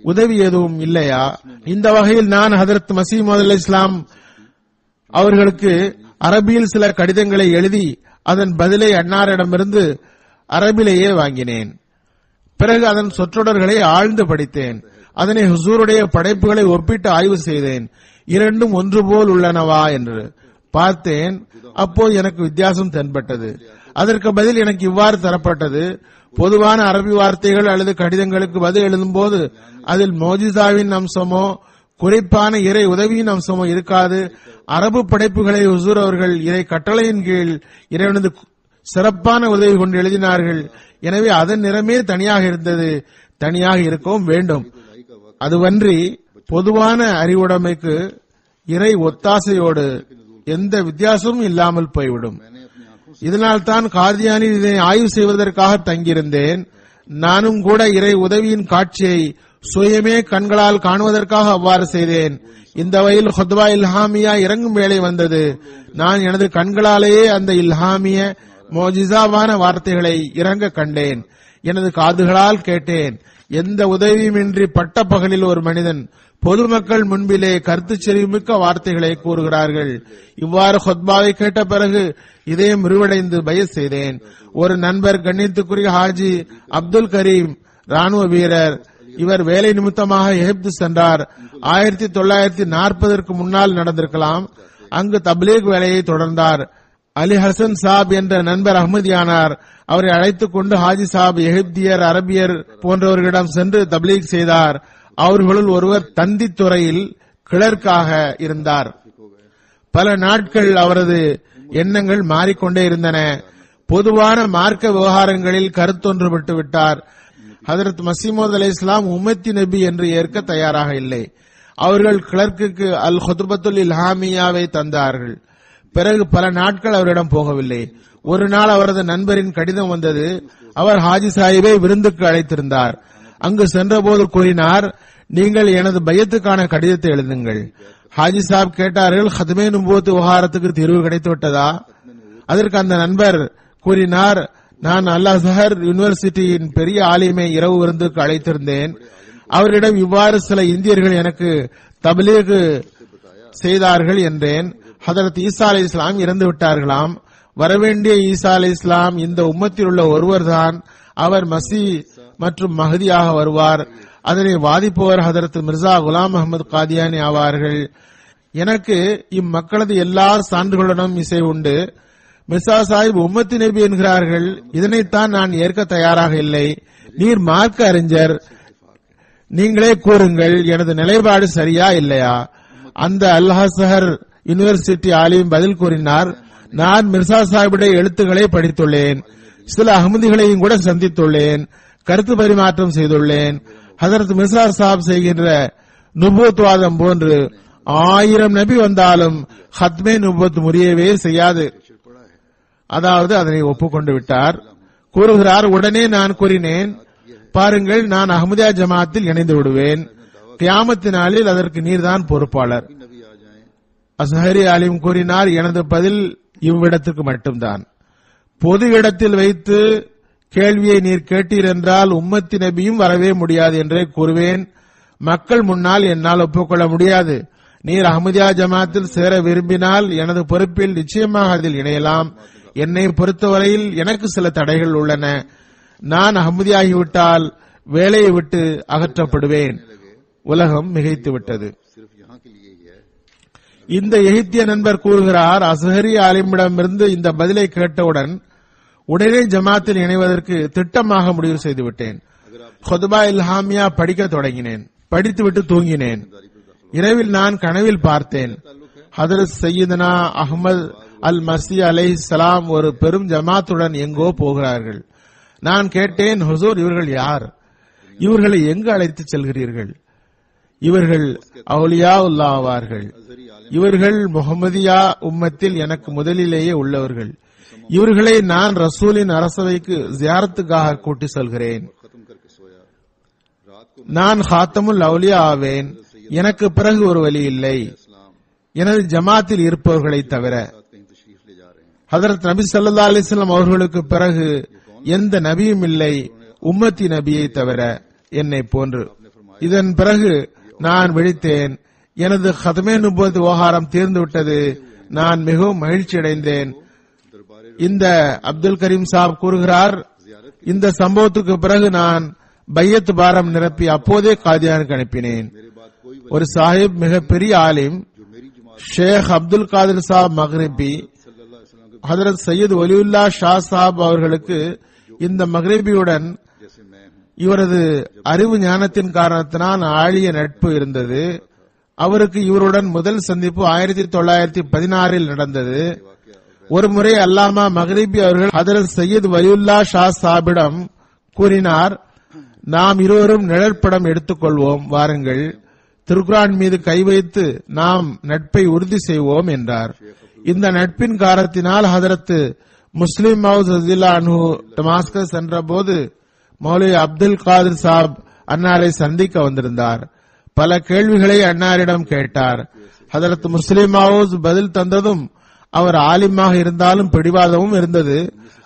உதவி எதுவும் இல்லையா? இந்த வகையில் நான் ஹதரத் மசீமது அலை இஸ்லாம் அவர்களுக்கு அரபியில் சில கடிதங்களை எழுதி அதன் பதிலை அன்னாரிடமிருந்து அரபிலேயே வாங்கினேன். பிறகு அதன் சொற்றொடர்களை ஆழ்ந்து படித்தேன். அதனை ஹுசூருடைய படைப்புகளை ஒப்பிட்டு ஆய்வு செய்தேன். இரண்டும் ஒன்று போல் உள்ளனவா என்று பார்த்தேன். அப்போது எனக்கு வித்தியாசம் தென்பட்டது. அதற்கு பதில் எனக்கு இவ்வாறு தரப்பட்டது, பொதுவான அரபி வார்த்தைகள் அல்லது கடிதங்களுக்கு பதில் எழுதும் போது அதில் மோஜிசாவின் அம்சமோ குறிப்பான இறை உதவியின் அம்சமோ இருக்காது. அரபு படைப்புகளை ஹுசூர் அவர்கள் இறை கட்டளையின் கீழ் இறைவனது சிறப்பான உதவி கொண்டு எழுதினார்கள். எனவே அதன் நிறமே தனியாக இருந்தது, தனியாக இருக்கவும் வேண்டும். அதுவன்றி பொதுவான அறிவுடைமைக்கு இறை ஒத்தாசையோடு எந்த வித்தியாசமும் இல்லாமல் போய்விடும். இதனால் தான் காதியானில் இதனை ஆய்வு செய்வதற்காக தங்கியிருந்தேன். நானும் கூட இறை உதவியின் காட்சியை சுயமே கண்களால் காணுவதற்காக அவ்வாறு செய்தேன். இந்த வகையில் ஹுத்பா இல்ஹாமியா இறங்கும் வேளை வந்தது. நான் எனது கண்களாலேயே அந்த இல்ஹாமிய மோஜிசாவான வார்த்தைகளை இறங்க கண்டேன், எனது காதுகளால் கேட்டேன். எந்த உதவியுமின்றி பட்ட பகலில் ஒரு மனிதன் பொதுமக்கள் முன்பிலே கருத்து செறிவுமிக்க வார்த்தைகளை கூறுகிறார்கள். இவ்வாறு ஹுத்பாவை கேட்ட பிறகு இதயம் விரிவடைந்து பயஸ் செய்தேன். ஒரு நண்பர், கண்ணியத்துக்குரிய ஹாஜி அப்துல் கரீம், ராணுவ வீரர், இவர் வேலை நிமித்தமாக எகிப்து சென்றார். 1940 முன்னால் நடந்திருக்கலாம். அங்கு தப்லீக் வேலையை தொடர்ந்தார். அலி ஹசன் சாப் என்ற நண்பர் அஹ்மதியானார். அவரை அழைத்துக் கொண்டு ஹாஜி சாப் எகிப்தியர், அரபியர் போன்றவர்களிடம் சென்று தப்லீக் செய்தார். அவர்களுள் ஒருவர் தந்தித்துறையில் கிளர்க்காக இருந்தார். பல நாட்கள் அவரது எண்ணங்கள் மாறிக்கொண்டே இருந்தன. பொதுவான மார்க்க விவகாரங்களில் கருத்தொன்றுபட்டு விட்டார். ஹதரத் மசீமோத் அலைஹிஸ்ஸலாம் உம்மத்தி நபி என்று ஏற்க தயாராக இல்லை. அவர்கள் கிளர்க்குக்கு அல் ஹுத்பத்துல் இல்ஹாமியாவை தந்தார்கள். பிறகு பல நாட்கள் அவரிடம் போகவில்லை. ஒரு நாள் அவரது நண்பரின் கடிதம் வந்தது. அவர் ஹாஜி சாஹிபை விருந்துக்கு அழைத்திருந்தார். அங்கு சென்றபோது கூறினார், நீங்கள் எனது பையத்துக்கான கடிதத்தை எழுதுங்கள். ஹாஜி சாப் கேட்டார்கள், ஹத்மே நுபுவத் விவகாரத்துக்கு தீர்வு கிடைத்து விட்டதா? அதற்கு அந்த நண்பர் கூறினார், நான் அல் அஸ்ஹர் யூனிவர்சிட்டியின் பெரிய ஆலிமை இரவு விருந்துக்கு அழைத்திருந்தேன். அவரிடம் இவ்வாறு சில இந்தியர்கள் எனக்கு தப்லீக் செய்தார்கள் என்றேன். ஹதரத் ஈசா அலை இஸ்லாம் இறந்து விட்டார்களாம். வரவேண்டிய ஈசா அலை இஸ்லாம் இந்த உம்மத்தில் உள்ள ஒருவர்தான். அவர் மசி மற்றும் மஹதியாக வருவார். அதனை வாதிப்பவர் ஹதரத் மிர்சா குலாம் அஹமது காதியானி ஆவார்கள். எனக்கு இம்மக்களது எல்லா சான்றுகளுடன் இசை உண்டு. மிர்சா சாஹிப் உம்மத்தி நபி என்கிறார்கள். இதனைத்தான் நான் ஏற்க தயாராக இல்லை. நீர் மார்க்க அறிஞர், நீங்களே கூறுங்கள், எனது நிலைப்பாடு சரியா இல்லையா? அந்த அல் அஸ்ஹர் யூனிவர்சிட்டி ஆலிம் பதில் கூறினார், நான் மிர்சா சாஹிபுடைய எழுத்துக்களை படித்துள்ளேன், சில அகமதிகளையும் கூட சந்தித்துள்ளேன், கருத்து பரிமாற்றம் செய்துள்ளேன். ஹதரத் மிர்சா சாஹிப் செய்கின்ற நுபுவத்வாதம் போன்று 1000 நபி வந்தாலும் ஹத்மே நுபுவத் முறியவே செய்யாது. அதாவது அதனை ஒப்புக்கொண்டு விட்டார். கூறுகிறார், உடனே நான் கூறினேன், பாருங்கள், நான் அஹ்மதியா ஜமாத்தில் இணைந்து விடுவேன். கியாமத்து நாளில் அதற்கு நீர்தான் பொறுப்பாளர். அஸ்ஹரி ஆலிம் கூறினார், எனது பதில் இவ்விடத்துக்கு மட்டும்தான். பொது இடத்தில் வைத்து கேள்வியை நீர் கேட்டீர் என்றால் உம்மத்தி நபியும் வரவே முடியாது என்றே கூறுவேன். மக்கள் முன்னால் என்னால் ஒப்புக்கொள்ள முடியாது. நீர் அஹ்மதியா ஜமாத்தில் சேர விரும்பினால் எனது பொறுப்பில் நிச்சயமாக அதில் இணையலாம். என்னை பொறுத்தவரையில் எனக்கு சில தடைகள் உள்ளன. நான் அஹ்மதியாகிவிட்டால் வேலையை விட்டு அகற்றப்படுவேன். உலகம் மிகைத்து விட்டது. இந்த எகிப்திய நண்பர் கூறுகிறார், அஸ்ஹரி ஆலிமிடமிருந்து இந்த பதிலை கேட்டவுடன் உடனே ஜமாத்தில் இணைவதற்கு திட்டமாக முடிவு செய்துவிட்டேன். ஹுத்பா இல்ஹாமியா படிக்க தொடங்கினேன். படித்துவிட்டு தூங்கினேன். இரவில் நான் கனவில் பார்த்தேன், ஹதரத் சையீதனா அஹ்மத் அல் மர்சி அலைஹிஸ்ஸலாம் ஒரு பெரும் ஜமாத்துடன் எங்கோ போகிறார்கள். நான் கேட்டேன், ஹுசூர், இவர்கள் யார்? இவர்களை எங்கு அழைத்து செல்கிறீர்கள்? இவர்கள் அவுலியா உல்லா ஆவார்கள். இவர்கள் முஹம்மதியா உம்மத்தில் எனக்கு முதலிலேயே உள்ளவர்கள். இவர்களை நான் ரசூலின் அரசவைக்கு ஜியாரத்துக்காக கூட்டி செல்கிறேன். நான் ஹாத்தமுல் அவுலியா ஆவேன். எனக்கு பிறகு ஒரு வழி இல்லை, எனது ஜமாத்தில் இருப்பவர்களை தவிர. ஹதரத் நபி ஸல்லல்லாஹு அலைஹி வஸல்லம் அவர்களுக்கு பிறகு எந்த நபியும் இல்லை, உம்மத்தி நபியை தவிர, என்னை போன்று. இதன் பிறகு நான் விழித்தேன். எனது ஹத்மே நுபுவத் விவகாரம் தீர்ந்துவிட்டது. நான் மிகவும் மகிழ்ச்சி அடைந்தேன். இந்த அப்துல் கரீம் சாப் கூறுகிறார், இந்த சம்பவத்துக்கு பிறகு நான் பையத் பாரம் நிரப்பி அப்போதே காதியானுக்கு அனுப்பினேன். ஒரு சாஹிப், மிக பெரிய ஆலிம், ஷேக் அப்துல் காதிர் சாப் மக்ரிபி, ஹதரத் சையத் வலியுல்லா ஷா சாப் அவர்களுக்கு இந்த மக்ரிபியுடன் जैसे मैं हूँ இவரது அறிவு ஞானத்தின் காரணத்தினால் ஆழிய நட்பு இருந்தது. அவருக்கு இவருடன் முதல் சந்திப்பு 1916 நடந்தது. ஒருமுறை அல்லாமா மக்ரிபி அவர்கள் ஹதரத் சையத் வலியுல்லா ஷா சாபிடம் கூறினார், நாம் இருவரும் நிழற்படம் எடுத்துக்கொள்வோம், வாருங்கள், திருக்குரான் மீது கை வைத்து நாம் நட்பை உறுதி செய்வோம் என்றார். இந்த நட்பின் காரணத்தினால் ஹதரத் முஸ்லிம் மவுத் ரலியல்லாஹு அன்ஹு டமாஸ்கஸ் சென்ற போது மௌலவி அப்துல் காதிர் சாப் அன்னாரை சந்திக்க வந்திருந்தார். பல கேள்விகளை அன்னாரிடம் கேட்டார். ஹதரத் முஸ்லிம் மவுத் பதில் தந்ததும் அவர் ஆலிமாக இருந்தாலும் பிடிவாதமும் இருந்தது.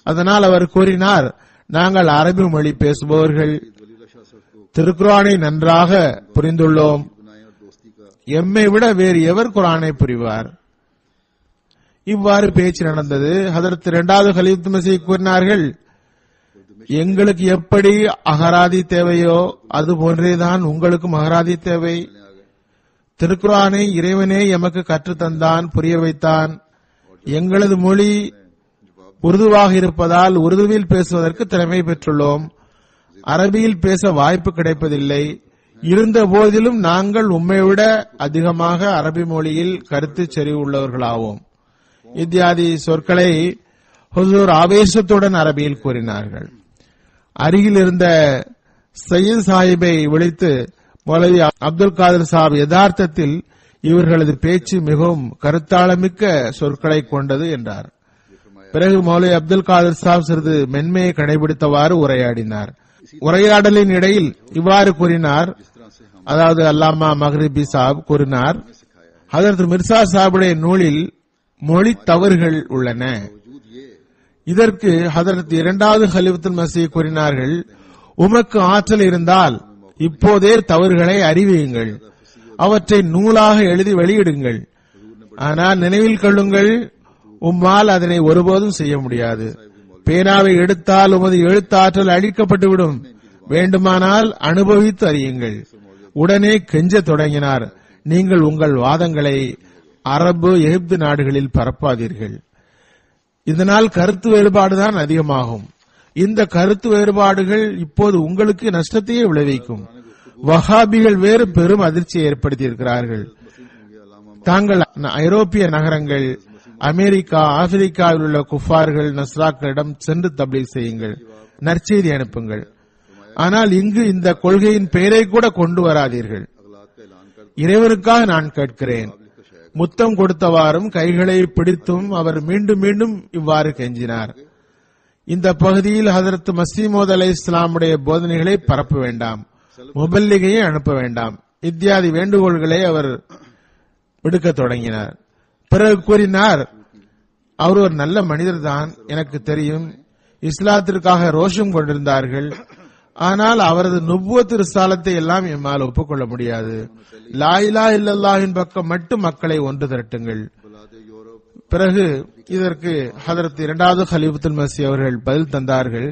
அதனால் அவர் கூறினார், நாங்கள் அரபி மொழி பேசுபவர்கள், திருக்குரானை நன்றாக புரிந்துள்ளோம், எம்மை விட வேறு எவர் குரானை புரிவார்? இவ்வாறு பேச்சு நடந்தது. ஹதரத் இரண்டாவது கலீஃபத் மஸீஹ் கூறினார்கள், எங்களுக்கு எப்படி அகராதி தேவையோ அது போன்றேதான் உங்களுக்கும் அகராதி தேவை. திருக்குரானை இறைவனே எமக்கு கற்றுத்தந்தான், புரிய வைத்தான். எங்களது மொழி உருதுவாக இருப்பதால் உருதுவில் பேசுவதற்கு திறமை பெற்றுள்ளோம். அரபியில் பேச வாய்ப்பு கிடைப்பதில்லை. இருந்த போதிலும் நாங்கள் உம்மைவிட அதிகமாக அரபி மொழியில் கருத்து செறிவு உள்ளவர்களாவோம் இத்தியாதி சொற்களை ஹுசூர் ஆவேசத்துடன் அரபியில் கூறினார்கள். அருகில் இருந்த சையத் சாஹிபை விழித்து மௌலவி அப்துல் காதிர் சாப், யதார்த்தத்தில் இவர்களது பேச்சு மிகவும் கருத்தாளமிக்க சொற்களை கொண்டது என்றார். பிறகு மௌலவி அப்துல் காதிர் சாப் சிறிது மென்மையை கடைபிடித்தவாறு உரையாடினார். உரையாடலின் இடையில் இவ்வாறு கூறினார், அதாவது அல்லாமா மக்ரிபி சாப் கூறினார், ஹதரத் மிர்சா சாபுடைய நூலில் மொழி தவறுகள் உள்ளன. இதற்கு ஹதரத் இரண்டாவது கலீஃபத்துல் மஸீஹ் கூறினார்கள், உமக்கு ஆற்றல் இருந்தால் இப்போதே தவறுகளை அறிவியுங்கள், அவற்றை நூலாக எழுதி வெளியிடுங்கள். ஆனால் நினைவில் கொள்ளுங்கள், உம்மால் அதனை ஒருபோதும் செய்ய முடியாது. பேனாவை எடுத்தால் உமது எழுத்தாற்றல் அழிக்கப்பட்டுவிடும். வேண்டுமானால் அனுபவித்து அறியுங்கள். உடனே கெஞ்ச தொடங்கினார், நீங்கள் உங்கள் வாதங்களை அரபு எகிப்து நாடுகளில் பரப்பாதீர்கள். இதனால் கருத்து வேறுபாடுதான் அதிகமாகும். இந்த கருத்து வேறுபாடுகள் இப்போது உங்களுக்கு நஷ்டத்தையே விளைவிக்கும். வஹாபிகள் வேறு பெரும் அதிர்ச்சியை ஏற்படுத்தியிருக்கிறார்கள். தாங்கள் ஐரோப்பிய நகரங்கள், அமெரிக்கா, ஆப்பிரிக்காவில் உள்ள குஃபார்கள், நஸ்ராக்களிடம் சென்று தப்லீக் செய்யுங்கள், நற்செய்தி அனுப்புங்கள். ஆனால் இங்கு இந்த கொள்கையின் பெயரை கூட கொண்டு வராதீர்கள். இறைவனுக்காக நான் கேட்கிறேன். முத்தம் கொடுத்தவாறும் கைகளை பிடித்தும் அவர் மீண்டும் மீண்டும் இவ்வாறு கெஞ்சினார். இந்த பகுதியில் ஹதரத் மஸீமோத் அலை இஸ்லாமுடைய போதனைகளை பரப்ப வேண்டாம், முபல்லிகையை அனுப்ப வேண்டாம் இத்தியாதி வேண்டுகோள்களை அவர் விடுக்க தொடங்கினார். பிறகு கூறினார், அவர் ஒரு நல்ல மனிதர் தான், எனக்கு தெரியும். இஸ்லாத்திற்காக ரோஷம் கொண்டிருந்தார்கள். ஆனால் அவரது நுபுவத் ரிசாலத்தை எல்லாம் எம்மால் ஒப்புக்கொள்ள முடியாது. லா இலாஹ இல்லல்லாஹின் பக்கம் மட்டும் மக்களை ஒன்று திரட்டுங்கள். பிறகு இதற்கு ஹதரத் இரண்டாவது கலீஃபத்துல் மஸீஹ் அவர்கள் பதில் தந்தார்கள்.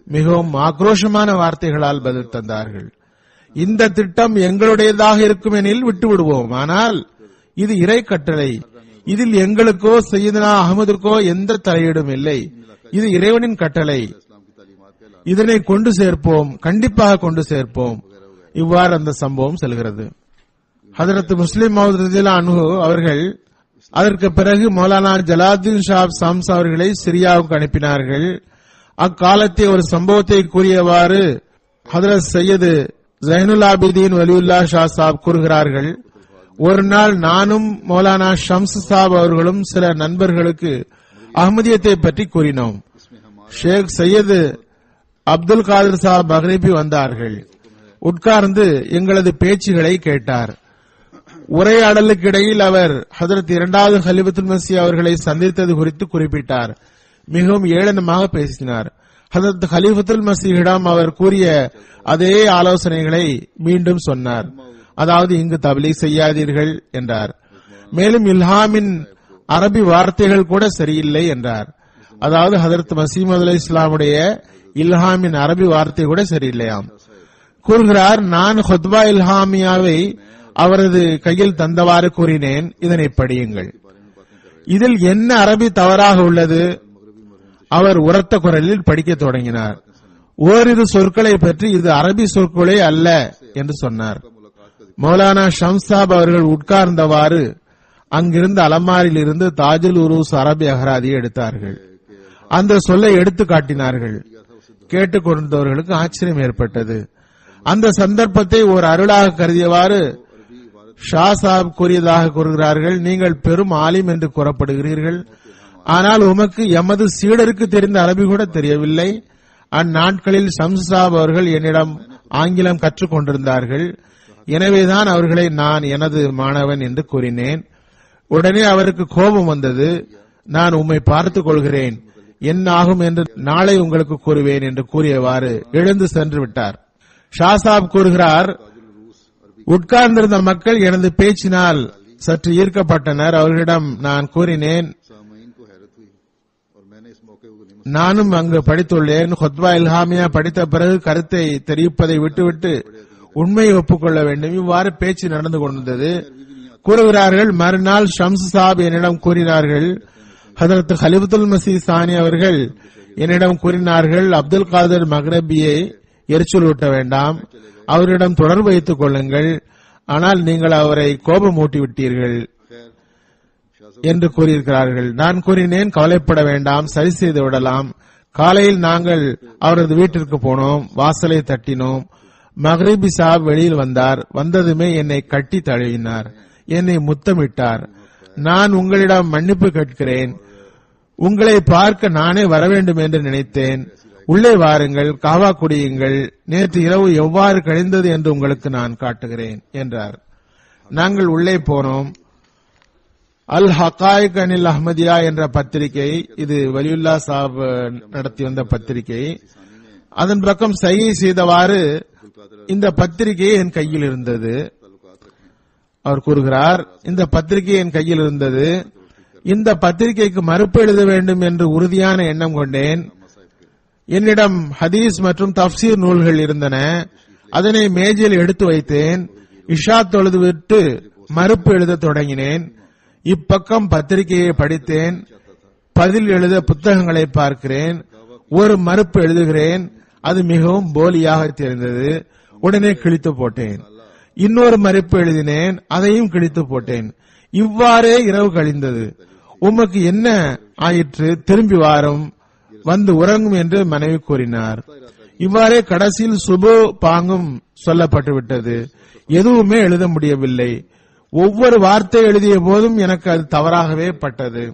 மிகவும் ஆக்ரோஷமான வார்த்தைகளால் பதில் தந்தார்கள். இந்த திட்டம் எங்களுடையதாக இருக்கும் எனில் விட்டுவிடுவோம். ஆனால் இது இறை கட்டளை. இதில் எங்களுக்கோ சையதுனா அகமதுக்கோ எந்த தலையீடும் இல்லை. இது இறைவனின் கட்டளை. இதனை கொண்டு சேர்ப்போம், கண்டிப்பாக கொண்டு சேர்ப்போம். இவ்வாறு அந்த சம்பவம் செல்கிறது. ஹதரத் முஸ்லிம் மவுத் ரலியல்லாஹு அன்ஹு அவர்கள் அதற்கு பிறகு மௌலானா ஜலாலுத்தீன் ஷாப் சம்ஸ் அவர்களை சிரியாவுக்கு அனுப்பினார்கள். அக்காலத்தை ஒரு சம்பவத்தை கூறியவாறு ஹதரத் சையது ஜைனுல் ஆபிதீன் வலியுல்லா ஷா சாப் கூறுகிறார்கள், ஒரு நாள் நானும் மௌலானா ஷம்ஸ் சாப் அவர்களும் சில நண்பர்களுக்கு அஹ்மதியத்தை பற்றி கூறினோம். ஷேக் சையது அப்துல் காதிர் சாப் மக்ரிபி வந்தார்கள். உட்கார்ந்து எங்களது பேச்சுகளை கேட்டார். உரையாடலுக்கு இடையில் அவர் ஹதரத் இரண்டாவது கலீஃபத்துல் மஸீஹ் அவர்களை சந்தித்தது குறித்து குறிப்பிட்டார். மிகவும் ஏளனமாக பேசினார். ஹதரத் கலீஃபத்துல் மஸீஹிடம் அவர் கூறிய அதே ஆலோசனைகளை மீண்டும் சொன்னார். அதாவது இங்கு தப்லீக் செய்யாதீர்கள் என்றார். மேலும் இல்ஹாமின் அரபி வார்த்தைகள் கூட சரியில்லை என்றார். அதாவது ஹதரத் மஸீமது அலைஹிஸ் ஸலாமுடைய இல்ஹாமின் அரபி வார்த்தை கூட சரியில்லையாம். கூறுகிறார், நான் ஹுத்பா இல்ஹாமியாவை அவரது கையில் தந்தவாறு கூறினேன், இதனை படியுங்கள். இதில் என்ன அரபி தவறாக உள்ளது? அவர் உரத்த குரலில் படிக்க தொடங்கினார். ஓரிரு சொற்களை பற்றி இது அரபி சொற்களே அல்ல என்று சொன்னார். மௌலானா ஷம்சாப் அவர்கள் உட்கார்ந்தவாறு அங்கிருந்த அலமாரில் இருந்து தாஜுல் உருஸ் அரபி அகராதியை எடுத்தார்கள். அந்த சொல்லை எடுத்து காட்டினார்கள். கேட்டுக்கொண்டவர்களுக்கு ஆச்சரியம் ஏற்பட்டது. அந்த சந்தர்ப்பத்தை ஒரு அருளாக கருதியவாறு ஷா சாப் கூறியதாக கூறுகிறார்கள். நீங்கள் பெரும் ஆலிம் என்று கூறப்படுகிறீர்கள், ஆனால் உமக்கு எமது சீடருக்கு தெரிந்த அரபி கூட தெரியவில்லை. அந்நாட்களில் ஷம்ஸ் சாப் அவர்கள் என்னிடம் ஆங்கிலம் கற்றுக் கொண்டிருந்தார்கள். எனவேதான் அவர்களை நான் எனது மாணவன் என்று கூறினேன். உடனே அவருக்கு கோபம் வந்தது. நான் உம்மை பார்த்துக் கொள்கிறேன், என்ன ஆகும் என்று நாளை உங்களுக்கு கூறுவேன் என்று கூறியவாறு எழுந்து சென்று விட்டார். ஷா சாப் கூறுகிறார், உட்கார்ந்திருந்த மக்கள் எனது பேச்சினால் சற்று ஈர்க்கப்பட்டனர். அவர்களிடம் நான் கூறினேன், நானும் அங்கு படித்துள்ளேன். ஹுத்பா இல்ஹாமியா படித்த பிறகு கருத்தை தெரிவிப்பதை விட்டுவிட்டு உண்மையை ஒப்புக்கொள்ள வேண்டும். இவ்வாறு பேச்சு நடந்து கொண்டது. கூறுகிறார்கள், மறுநாள் ஷம்ஸ் சாப் என்னிடம் கூறினார்கள், ஹதரத் ஹலிஃபத்துல் மஸீஹ் சானி அவர்கள் என்னிடம் கூறினார்கள், அப்துல் காதர் மக்ரபியை எரிச்சல் ஊட்ட வேண்டாம், அவரிடம் தொடர்பு வைத்துக் கொள்ளுங்கள், ஆனால் நீங்கள் அவரை கோபமூட்டி விட்டீர்கள் என்று கூறியிருக்கிறார்கள். நான் கூறினேன், கவலைப்பட வேண்டாம், சரி செய்து விடலாம். காலையில் நாங்கள் அவரது வீட்டிற்கு போனோம். வாசலை தட்டினோம். மக்ரிபி சாப் வெளியில் வந்தார். வந்ததுமே என்னை கட்டி தழுவினார், என்னை முத்தமிட்டார். நான் உங்களிடம் மன்னிப்பு கேட்கிறேன், உங்களை பார்க்க நானே வர வேண்டும் என்று நினைத்தேன். உள்ளே வாருங்கள், காவா குடியுங்கள், நேற்று இரவு எவ்வாறு கழிந்தது என்று உங்களுக்கு நான் காட்டுகிறேன் என்றார். நாங்கள் உள்ளே போனோம். அல் ஹகாயிக் அனில் அஹ்மதியா என்ற பத்திரிகை, இது வலியுல்லா சாப் நடத்தி வந்த பத்திரிகை. அதன் பக்கம் சைகை செய்தவாறு இந்த பத்திரிகை என் கையில் இருந்தது. அவர் கூறுகிறார், இந்த பத்திரிகை என் கையில் இருந்தது. இந்த பத்திரிகைக்கு மறுப்பு எழுத வேண்டும் என்று உறுதியான எண்ணம் கொண்டேன். என்னிடம் ஹதீஸ் மற்றும் தப்சீர் நூல்கள் இருந்தன. அதனை மேஜையில் எடுத்து வைத்தேன். இஷா தொழுது விட்டு மறுப்பு எழுத தொடங்கினேன். இப்பக்கம் பத்திரிகையை படித்தேன். பதில் எழுத புத்தகங்களை பார்க்கிறேன். ஒரு மறுப்பு எழுதுகிறேன். அது மிகவும் போலியாக தெரிந்தது. உடனே கிழித்து போட்டேன். இன்னொரு மறுப்பு எழுதினேன். அதையும் கிழித்து போட்டேன். இவ்வாறே இரவு கழிந்தது. உமக்கு என்ன ஆயிற்று? திரும்பி வாரும், வந்து உறங்கும் என்று மனைவி கூறினார். இவ்வாறே கடைசியில் சுபு பாங்கும் சொல்லப்பட்டுவிட்டது. எதுவுமே எழுத முடியவில்லை. ஒவ்வொரு வார்த்தை எழுதிய போதும் எனக்கு அது தவறாகவே பட்டது.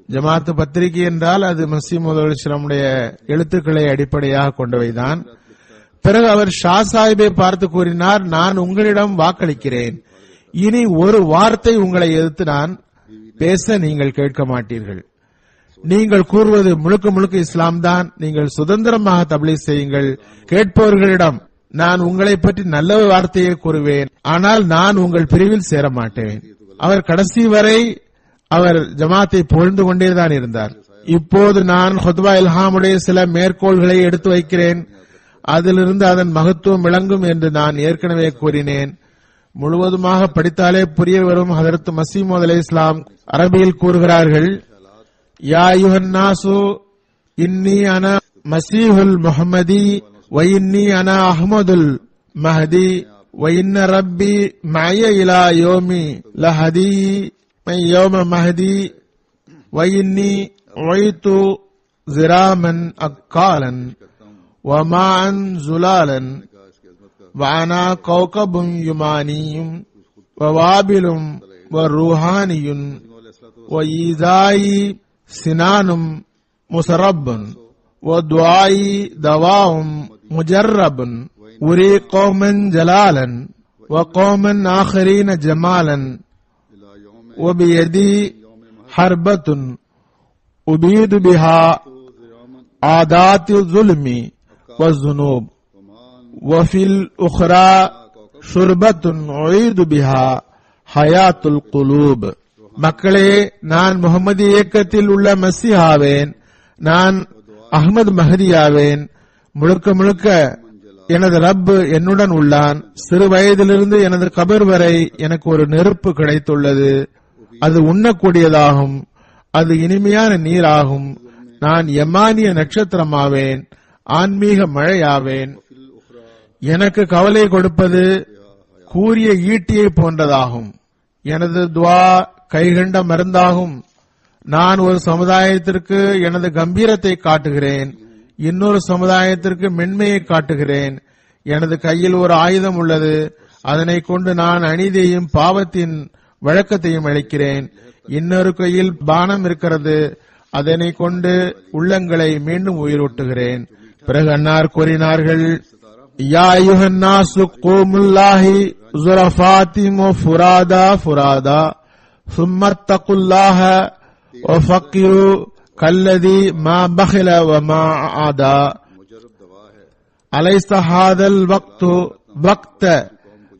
ஜமாத்து பத்திரிகை என்றால் அது மசீமுல் இஸ்லாமுடைய எழுத்துக்களை அடிப்படையாக கொண்டவைதான். பிறகு அவர் ஷா சாஹிபை பார்த்து கூறினார், நான் உங்களிடம் வாக்களிக்கிறேன், இனி ஒரு வார்த்தை உங்களை எதிர்த்து நான் பேச நீங்கள் கேட்க மாட்டீர்கள். நீங்கள் கூறுவது முழுக்க முழுக்க இஸ்லாம் தான். நீங்கள் சுதந்திரமாக தப்லீக் செய்யுங்கள். கேட்பவர்களிடம் நான் உங்களை பற்றி நல்ல வார்த்தையை கூறுவேன், ஆனால் நான் உங்கள் பிரிவில் சேர மாட்டேன். அவர் கடைசி வரை அவர் ஜமாத்தை புகழ்ந்து கொண்டேதான் இருந்தார். இப்போது நான் ஹுத்பா இல்ஹாமுடைய சில மேற்கோள்களை எடுத்து வைக்கிறேன். அதிலிருந்து அதன் மகத்துவம் விளங்கும் என்று நான் ஏற்கனவே கூறினேன். முழுவதுமாக படித்தாலே புரிய வரும். ஹதரத் மஸீஹ் மவ்ஊத் அலைஹிஸ்ஸலாம் அரபியில் கூறுகிறார்கள், யா அய்யுஹன்னாசு இன்னி அனா மஸீஹுல் முஹம்மதி வ இன்னி அனா அஹ்மதுல் மஹதி வ இன்ன ரப்பி மஅய இலா யௌமி லஹதி மை யௌம மஹதி வ இன்னி உய்து ஸிராமன் அக்காலன் وماء زلالا وانا كوكب يماني ووابل وروحاني وإيذاي سنان مسرب ودعاي دواء مجرب أري قوما جلالا وقوما آخرين جمالا وبيدي حربة أبيد بها عادات الظلم والذنوب وفي الأخرى شربة أعيد بها حياة القلوب. மக்களே, நான் முகமது இயக்கத்தில் உள்ள மஸீஹாவேன். நான் அஹ்மத் மஹதியாவேன். முழுக்க முழுக்க எனது ரப் என்னுடன் உள்ளான். சிறு வயதிலிருந்து எனது கபர் வரை எனக்கு ஒரு நெருப்பு கிடைத்துள்ளது. அது உண்ணக்கூடியதாகும். அது இனிமையான நீராகும். நான் யமானிய நட்சத்திரமாவேன், ஆன்மீக மழையாவேன். எனக்கு கவலை கொடுப்பது கூரிய ஈட்டியை போன்றதாகும். எனது துவா கைகண்ட மருந்தாகும். நான் ஒரு சமுதாயத்திற்கு எனது கம்பீரத்தை காட்டுகிறேன், இன்னொரு சமுதாயத்திற்கு மென்மையை காட்டுகிறேன். எனது கையில் ஒரு ஆயுதம் உள்ளது, அதனை கொண்டு நான் அநீதியையும் பாவத்தின் வழக்கத்தையும் அளிக்கிறேன். இன்னொரு கையில் பானம் இருக்கிறது, அதனை கொண்டு உள்ளங்களை மீண்டும் உயிரூட்டுகிறேன். பிறகு அன்னார் கூறினார்கள், யா அய்யுஹன்னாசு கூமுல்லாஹி ஸுரஃபாத்தின் வ ஃபுராதா ஃபுராதா சும்மத்தகுல்லாஹ வ ஃபக்கிரு கல்லதி மா பகில வ மா ஆதா அலைஸ ஹாதல் வக்து வக்த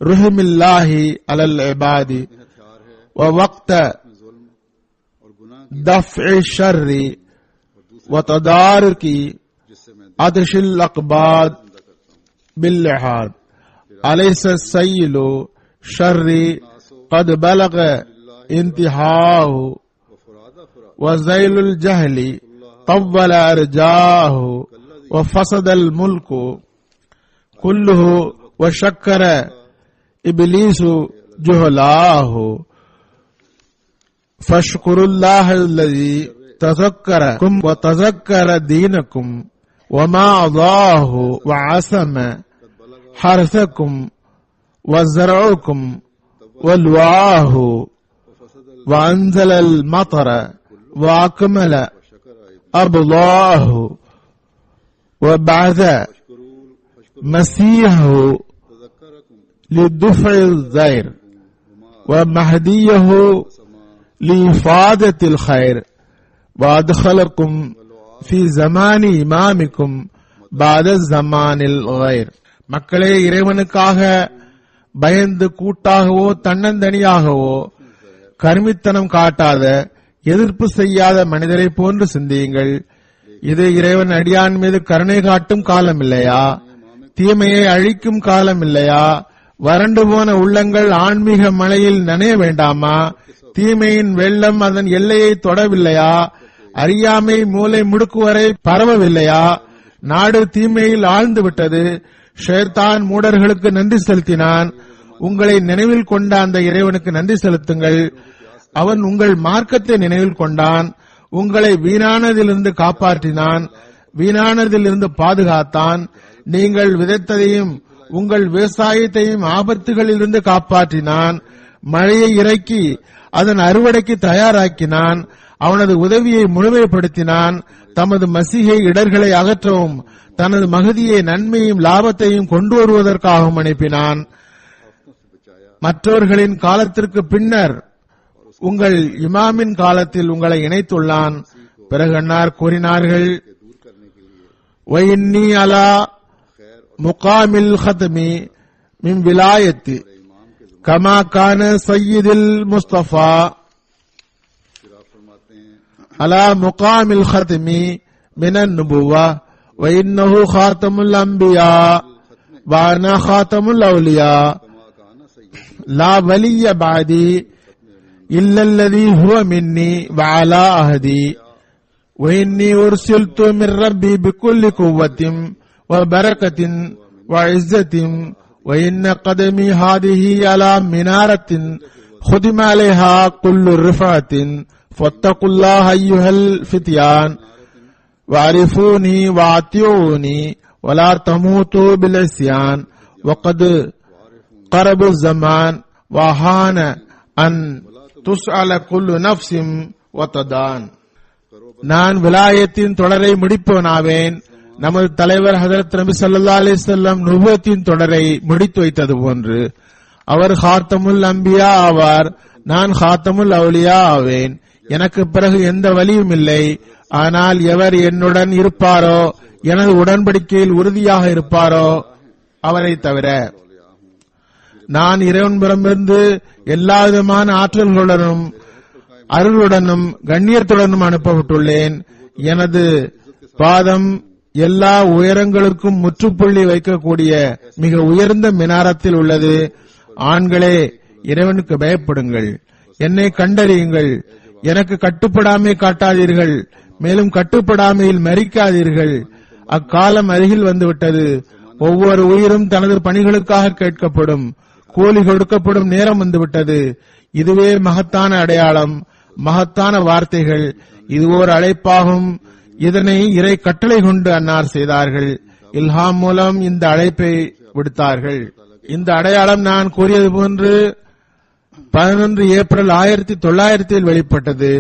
ருஹ்மில்லாஹி அலல் இபாதி வ வக்த दफ़्अ शर्रि व तदारुकी अदशिल अक़बाद बिल्लिहाद अलैस सय्यिलु शर्रि क़द बलग इंतिहाहु व ज़ैलुल जहली तव्वल अरजाहु व फसदल मुल्कु कुल्लुहु व शक्कर इब्लीसु जुहलाहु फश्कुरुल्लाहल्लज़ी तज़क्करकुम व तज़क्कर दीनकुम व मा अज़ाहु व असम हरसकुम व ज़रअकुम व लवाहु व अंज़लल मतर व अकमल अब्लाहु व बअज़ मसीहु लिदफ़इल ज़ैर व महदियहु लिफादतिल खैर वादखलकुम फी ज़मानी इमामिकुम बाद ज़मानिल गैर. மக்களே, இறைவனுக்காக பயந்து கூட்டாகவோ தன்னந்தனியாகவோ கர்மித்தனம் காட்டாத, எதிர்ப்பு செய்யாத மனிதரை போன்று சிந்தியுங்கள். இது இறைவன் அடியான் மீது கருணை காட்டும் காலம் இல்லையா? தீமையை அழிக்கும் காலம் இல்லையா? வறண்டு போன உள்ளங்கள் ஆன்மீக மழையில் நனைய வேண்டாமா? தீமையின் வெள்ளம் அதன் எல்லையை தொடவில்லையா? அறியாமை மூலை முடுக்கு வரை பரவவில்லையா? நாடு தீமையில் ஆழ்ந்து விட்டது. ஷைத்தான் மூடர்களுக்கு நன்றி செலுத்தினான். உங்களை நினைவில் கொண்ட அந்த இறைவனுக்கு நன்றி செலுத்துங்கள். அவன் உங்கள் மார்க்கத்தை நினைவில் கொண்டான், உங்களை வீணானதிலிருந்து காப்பாற்றினான், வீணானதிலிருந்து பாதுகாத்தான். நீங்கள் விதைத்ததையும் உங்கள் விவசாயத்தையும் ஆபத்துகளிலிருந்து காப்பாற்றினான். மழையை இறக்கி அதன் அறுவடைக்கு தயாராக்கினான். அவனது உதவியை முழுமைப்படுத்தினான். தமது மசீஹை இடர்களை அகற்றவும் தனது மகதியை நன்மையும் லாபத்தையும் கொண்டு வருவதற்காகவும் அனுப்பினான். மற்றவர்களின் காலத்திற்கு பின்னர் உங்கள் இமாமின் காலத்தில் உங்களை இணைத்துள்ளான். பிறகு அன்னார் கூறினார்கள், வஇன்னி அலா முகாமில் खत्मी मिन विलायती कमा कान सय्यिदिल मुस्तफा अला मुकामिल खत्मी मिनन नुबुव्वा व इन्नहु खातमुल अंबिया व अना खातमुल औलिया ला वलिय बादी इल्ला अल्लज़ी हुवा मिन्नी व अला अहदी व इन्नी उर्सिलतु मिन रब्बी बिकुल्लि कुव्वतिन व बरकतिन व इज्जतिन व इन्न क़दमी हादिही अला मिनारतिन खुदिम अलैहा कुल्लु रिफ़अतिन फत्तकुल्लाह अय्युहल फित्यान वारिफूनी वातिऊनी वला तमूतु बिल इस्यान वक़द क़रबु ज़मान वहान अन तुस्अल कुल्लु नफ्सिन वतदान. நான் விலாயத்தின் தொடரை முடிப்பவனாவேன். நமது தலைவர் ஹஜரத் நபி ஸல்லல்லாஹு அலைஹி வஸல்லம் நுபுவத்தின் தொடரை முடித்து வைத்தது போன்று அவர் ஹாத்தமுல் அம்பியா ஆவார், நான் ஹாத்தமுல் அவுலியா ஆவேன். எனக்கு பிறகு எந்த வலியும் இல்லை. ஆனால் எவர் என்னுடன் இருப்பாரோ, எனது உடன்படிக்கையில் உறுதியாக இருப்பாரோ அவரை தவிர நான் இறைவனிடமிருந்து எல்லா விதமான ஆற்றல்களுடனும் அருளுடனும் கண்ணியத்துடனும் அனுப்பப்பட்டுள்ளேன். எனது பாதம் எல்லா உயரங்களுக்கும் முற்றுப்புள்ளி வைக்கக்கூடிய மிக உயர்ந்த மினாரத்தில் உள்ளது. ஆண்களே, இறைவனுக்கு பயப்படுங்கள், என்னை கண்டறியுங்கள், எனக்கு கட்டுப்படாமை காட்டாதீர்கள். மேலும் கட்டுப்படாமையில் மரிக்காதீர்கள். அக்காலம் அருகில் வந்துவிட்டது. ஒவ்வொரு உயிரும் தனது பணிகளுக்காக கேட்கப்படும். கூலி கொடுக்கப்படும் நேரம் வந்துவிட்டது. இதுவே மகத்தான அடையாளம், மகத்தான வார்த்தைகள். இது ஓர் அழைப்பாகும். இதனை இறை கட்டளை கொண்டு அன்னார் செய்தார்கள். இல்ஹாம் மூலம் இந்த அழைப்பை விடுத்தார்கள். இந்த அடையாளம் நான் கூறியது போன்று 11 ஏப்ரல் 1900 வெளிப்பட்டது.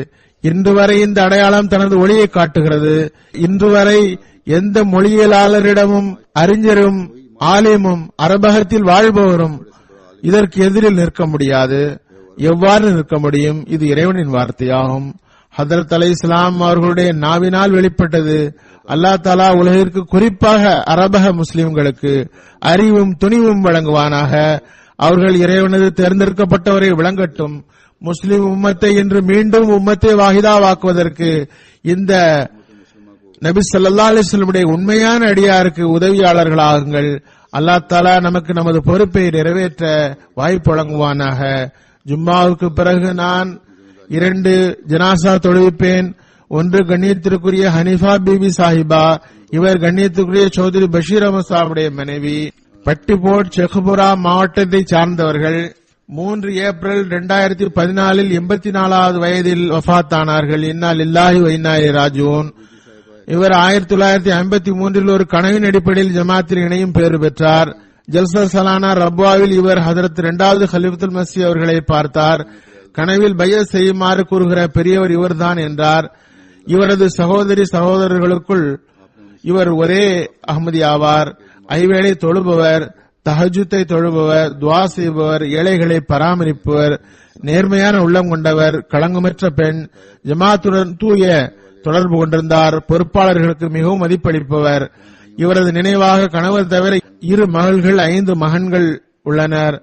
இன்று வரை இந்த அடையாளம் தனது ஒளியை காட்டுகிறது. இன்று வரை எந்த மொழியியலாளரிடமும் அறிஞரும் ஆலிமும் அரபகத்தில் வாழ்பவரும் இதற்கு எதிரில் நிற்க முடியாது. எவ்வாறு நிற்க முடியும்? இது இறைவனின் வார்த்தையாகும். ஹதரத் அலைஹிஸ்ஸலாம் அவர்களுடைய நாவினால் வெளிப்பட்டது. அல்லாஹ் தஆலா உலகிற்கு, குறிப்பாக அரபக முஸ்லிம்களுக்கு அறிவும் துணிவும் வழங்குவானாக. அவர்கள் இறைவனது தேர்ந்தெடுக்கப்பட்டவரை விளங்கட்டும். முஸ்லிம் உம்மத்தை இன்று மீண்டும் உம்மத்தை வாஹிதாவாக்குவதற்கு இந்த நபி ஸல்லல்லாஹு அலைஹி வஸல்லம் உண்மையான அடியாருக்கு உதவியாளர்களாகுங்கள். அல்லாஹ் தஆலா நமக்கு நமது பொறுப்பை நிறைவேற்ற வாய்ப்பு வழங்குவானாக. ஜும்மாவுக்கு பிறகு நான் 2 ஜனாசா தொழுவிப்பேன். ஒன்று கண்ணியத்திற்குரிய ஹனீஃபா பிபி சாஹிபா. இவர் கண்ணியத்திற்குரிய சௌத்ரி பஷீர் அஹமத் சாஹிபுடைய மனைவி. பட்டிபோர்ட் செக்புரா மாவட்டத்தை சார்ந்தவர்கள். 3 ஏப்ரல் 2014 84வது வயதில் வஃபாத்தானார்கள். இன்னா லில்லாஹி வ இன்னா இலைஹி ராஜிஊன். இவர் 1953 ஒரு கனவின் அடிப்படையில் ஜமாத்தில் இணையும் பேறு பெற்றார். ஜல்சா சலானா ரப்வாவில் இவர் ஹதரத் 2வது கலீஃபத்துல் மஸீஹ் அவர்களை பார்த்தார். கனவில் பைஅத் செய்யுமாறு கூறுகிற பெரியவர் இவர்தான் என்றார். இவரது சகோதரி சகோதரர்களுக்குள் இவர் ஒரே அஹ்மதி ஆவார். ஐவேளை தொழுபவர், தஹஜ்ஜுத்தை தொழுபவர், துஆ செய்பவர், ஏழைகளை பராமரிப்பவர், நேர்மையான உள்ளம் கொண்டவர், களங்கமற்ற பெண், ஜமாத்துடன் தூய தொடர்பு கொண்டிருந்தார். பொறுப்பாளர்களுக்கு மிகவும் மதிப்பளிப்பவர். இவரது நினைவாக கணவர் தவிர 2 மகள்கள் 5 மகன்கள் உள்ளனர்.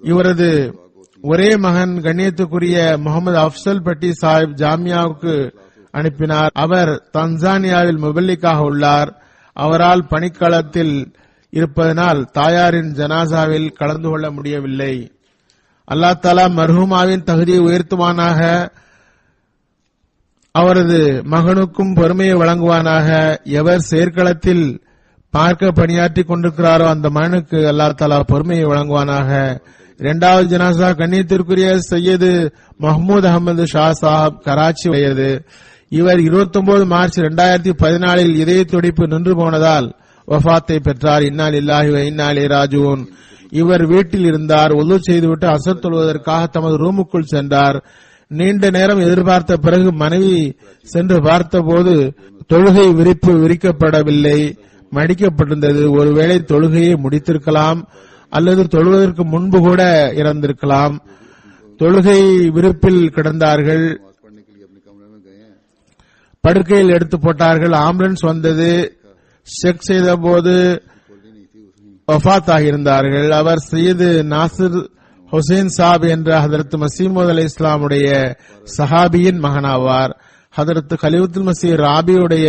இவரது ஒரே மகன் கண்ணியத்துக்குரிய முகமது அப்சல் பட்டி சாஹிப் ஜாமியாவுக்கு அனுப்பினார். அவர் தன்சானியாவில் முபல்லிக்காக உள்ளார். அவரால் பணிக்களத்தில் இருப்பதனால் தாயாரின் ஜனாசாவில் கலந்து கொள்ள முடியவில்லை. அல்லாஹ் தஆலா மர்ஹூமாவின் தகுதியை உயர்த்துவானாக. அவரது மகனுக்கும் பொறுமையை வழங்குவானாக. எவர் செயற்களத்தில் பார்க்க பணியாற்றிக் கொண்டிருக்கிறாரோ அந்த மகனுக்கு அல்லாஹ் தஆலா பொறுமையை வழங்குவானாக. 2வது ஜனாசா கண்ணியத்திற்குரிய சையது மஹமூத் அகமது ஷா சாஹிப், கராச்சி வயது. இவர் 29 மார்ச் 2014 இதய துடிப்பு நின்று போனதால் வஃபாத்தை பெற்றார். இன்னா லில்லாஹி வ இன்னா இலைஹி ராஜிஊன். இவர் வீட்டில் இருந்தார். உது செய்துவிட்டு அசர் தொழுவதற்காக தமது ரூமுக்குள் சென்றார். நீண்ட நேரம் எதிர்பார்த்த பிறகு மனைவி சென்று பார்த்தபோது தொழுகை விரிப்பு விரிக்கப்படவில்லை, மடிக்கப்பட்டிருந்தது. ஒருவேளை தொழுகையை முடித்திருக்கலாம் அல்லது தொழுவதற்கு முன்பு கூட இறந்திருக்கலாம். தொழுகை விரிப்பில் கிடந்தார்கள். படுக்கையில் எடுத்து போட்டார்கள். ஆம்புலன்ஸ் வந்தது. செக் செய்த போது வஃபாத் ஆகியிருந்தார்கள். அவர் சையது நாசிர் ஹுசைன் சாப் என்ற ஹதரத் மசீமூத் அலை இஸ்லாமுடைய சஹாபியின் மகனாவார். ஹதரத் கலீஃபத்துல் மஸீஹ் ராபியுடைய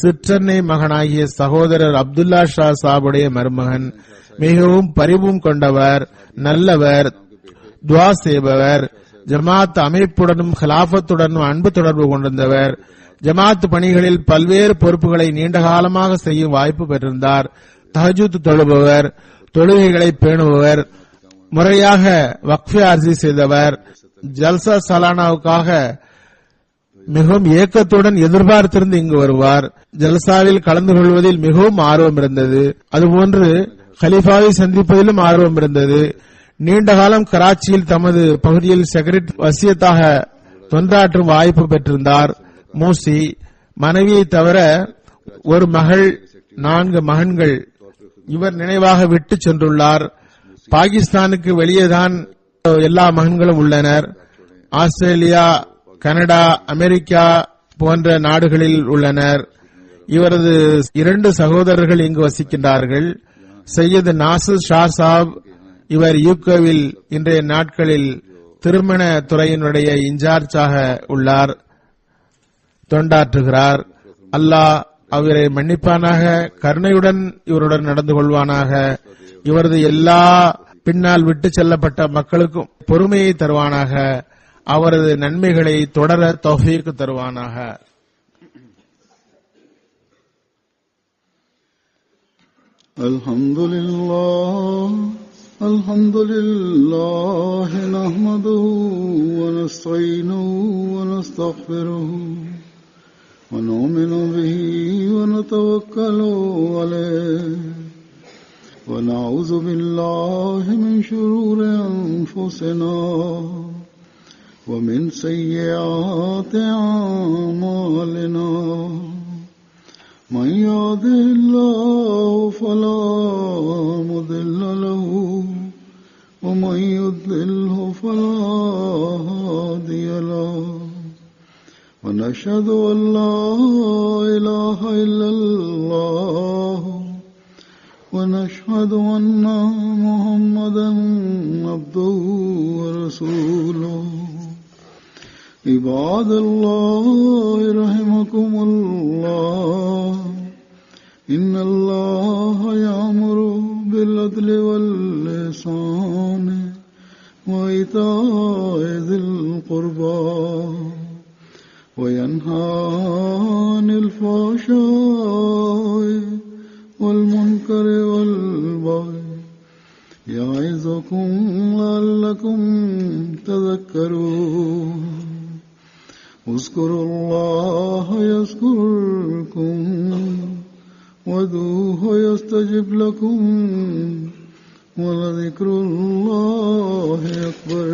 சிற்றன்னை மகனாகிய சகோதரர் அப்துல்லா ஷா சாபுடைய மருமகன். மிகவும் பரிவும் கொண்டவர், நல்லவர், துஆ செய்பவர், ஜமாத் அமைப்புடனும் ஹிலாஃபத்துடனும் அன்பு தொடர்பு கொண்டிருந்தவர். ஜமாத் பணிகளில் பல்வேறு பொறுப்புகளை நீண்ட காலமாக செய்யும் வாய்ப்பு பெற்றிருந்தார். தஹஜ்ஜுத் தொழுபவர், தொழுகைகளை பேணுபவர், முறையாக வக்ஃபே அர்ஜி செய்தவர். ஜல்சா சலானாவுக்காக மிகவும் ஏக்கத்துடன் எதிர்பார்த்திருந்து இங்கு வருவார். ஜல்சாவில் கலந்து கொள்வதில் மிகவும் ஆர்வம் இருந்தது. அதுபோன்று கலீஃபாவை சந்திப்பதிலும் ஆர்வம் இருந்தது. நீண்ட காலம் கராச்சியில் தமது பகுதியில் செக்ரட்டரி வசியத்தாக தொண்டாற்றும் வாய்ப்பு பெற்றிருந்தார். மூசி மனைவியை தவிர ஒரு மகள், 4 மகன்கள் இவர் நினைவாக விட்டு சென்றுள்ளார். பாகிஸ்தானுக்கு வெளியேதான் எல்லா மகன்களும் உள்ளனர். ஆஸ்திரேலியா, கனடா, அமெரிக்கா போன்ற நாடுகளில் உள்ளனர். இவரது 2 சகோதரர்கள் இங்கு வசிக்கின்றார்கள். சையது நாசிர் ஷா சாப், இவர் யூகேவில் இன்றைய நாட்களில் திருமண துறையினுடைய இன்சார்ஜாக உள்ளார், தொண்டாற்றுகிறார். அல்லாஹ் அவரை மன்னிப்பானாக, கருணையுடன் இவருடன் நடந்து கொள்வானாக. இவரது எல்லா பின்னால் விட்டு செல்லப்பட்ட மக்களுக்கும் பொறுமையை தருவானாக. அவரது நன்மைகளை தொடர தௌஃபீக் தருவானாக. الحمد لله نحمده ونستعينه ونستغفره ونؤمن به ونتوكل عليه ونعوذ بالله من شرور أنفسنا ومن سيئات أعمالنا من يهده الله فلا مضل له ومن يضلله فلا هادي له ونشهد أن لا إله إلا الله ونشهد أن محمدا عبده ورسوله عباد الله رحمكم الله إن الله يأمر بالعدل والإحسان وإيتاء ذي القربى وينهى عن الفحشاء والمنكر والبغي يعظكم لعلكم تذكرون اذكروا الله يذكركم وادعوه يستجب لكم ولذكر الله أكبر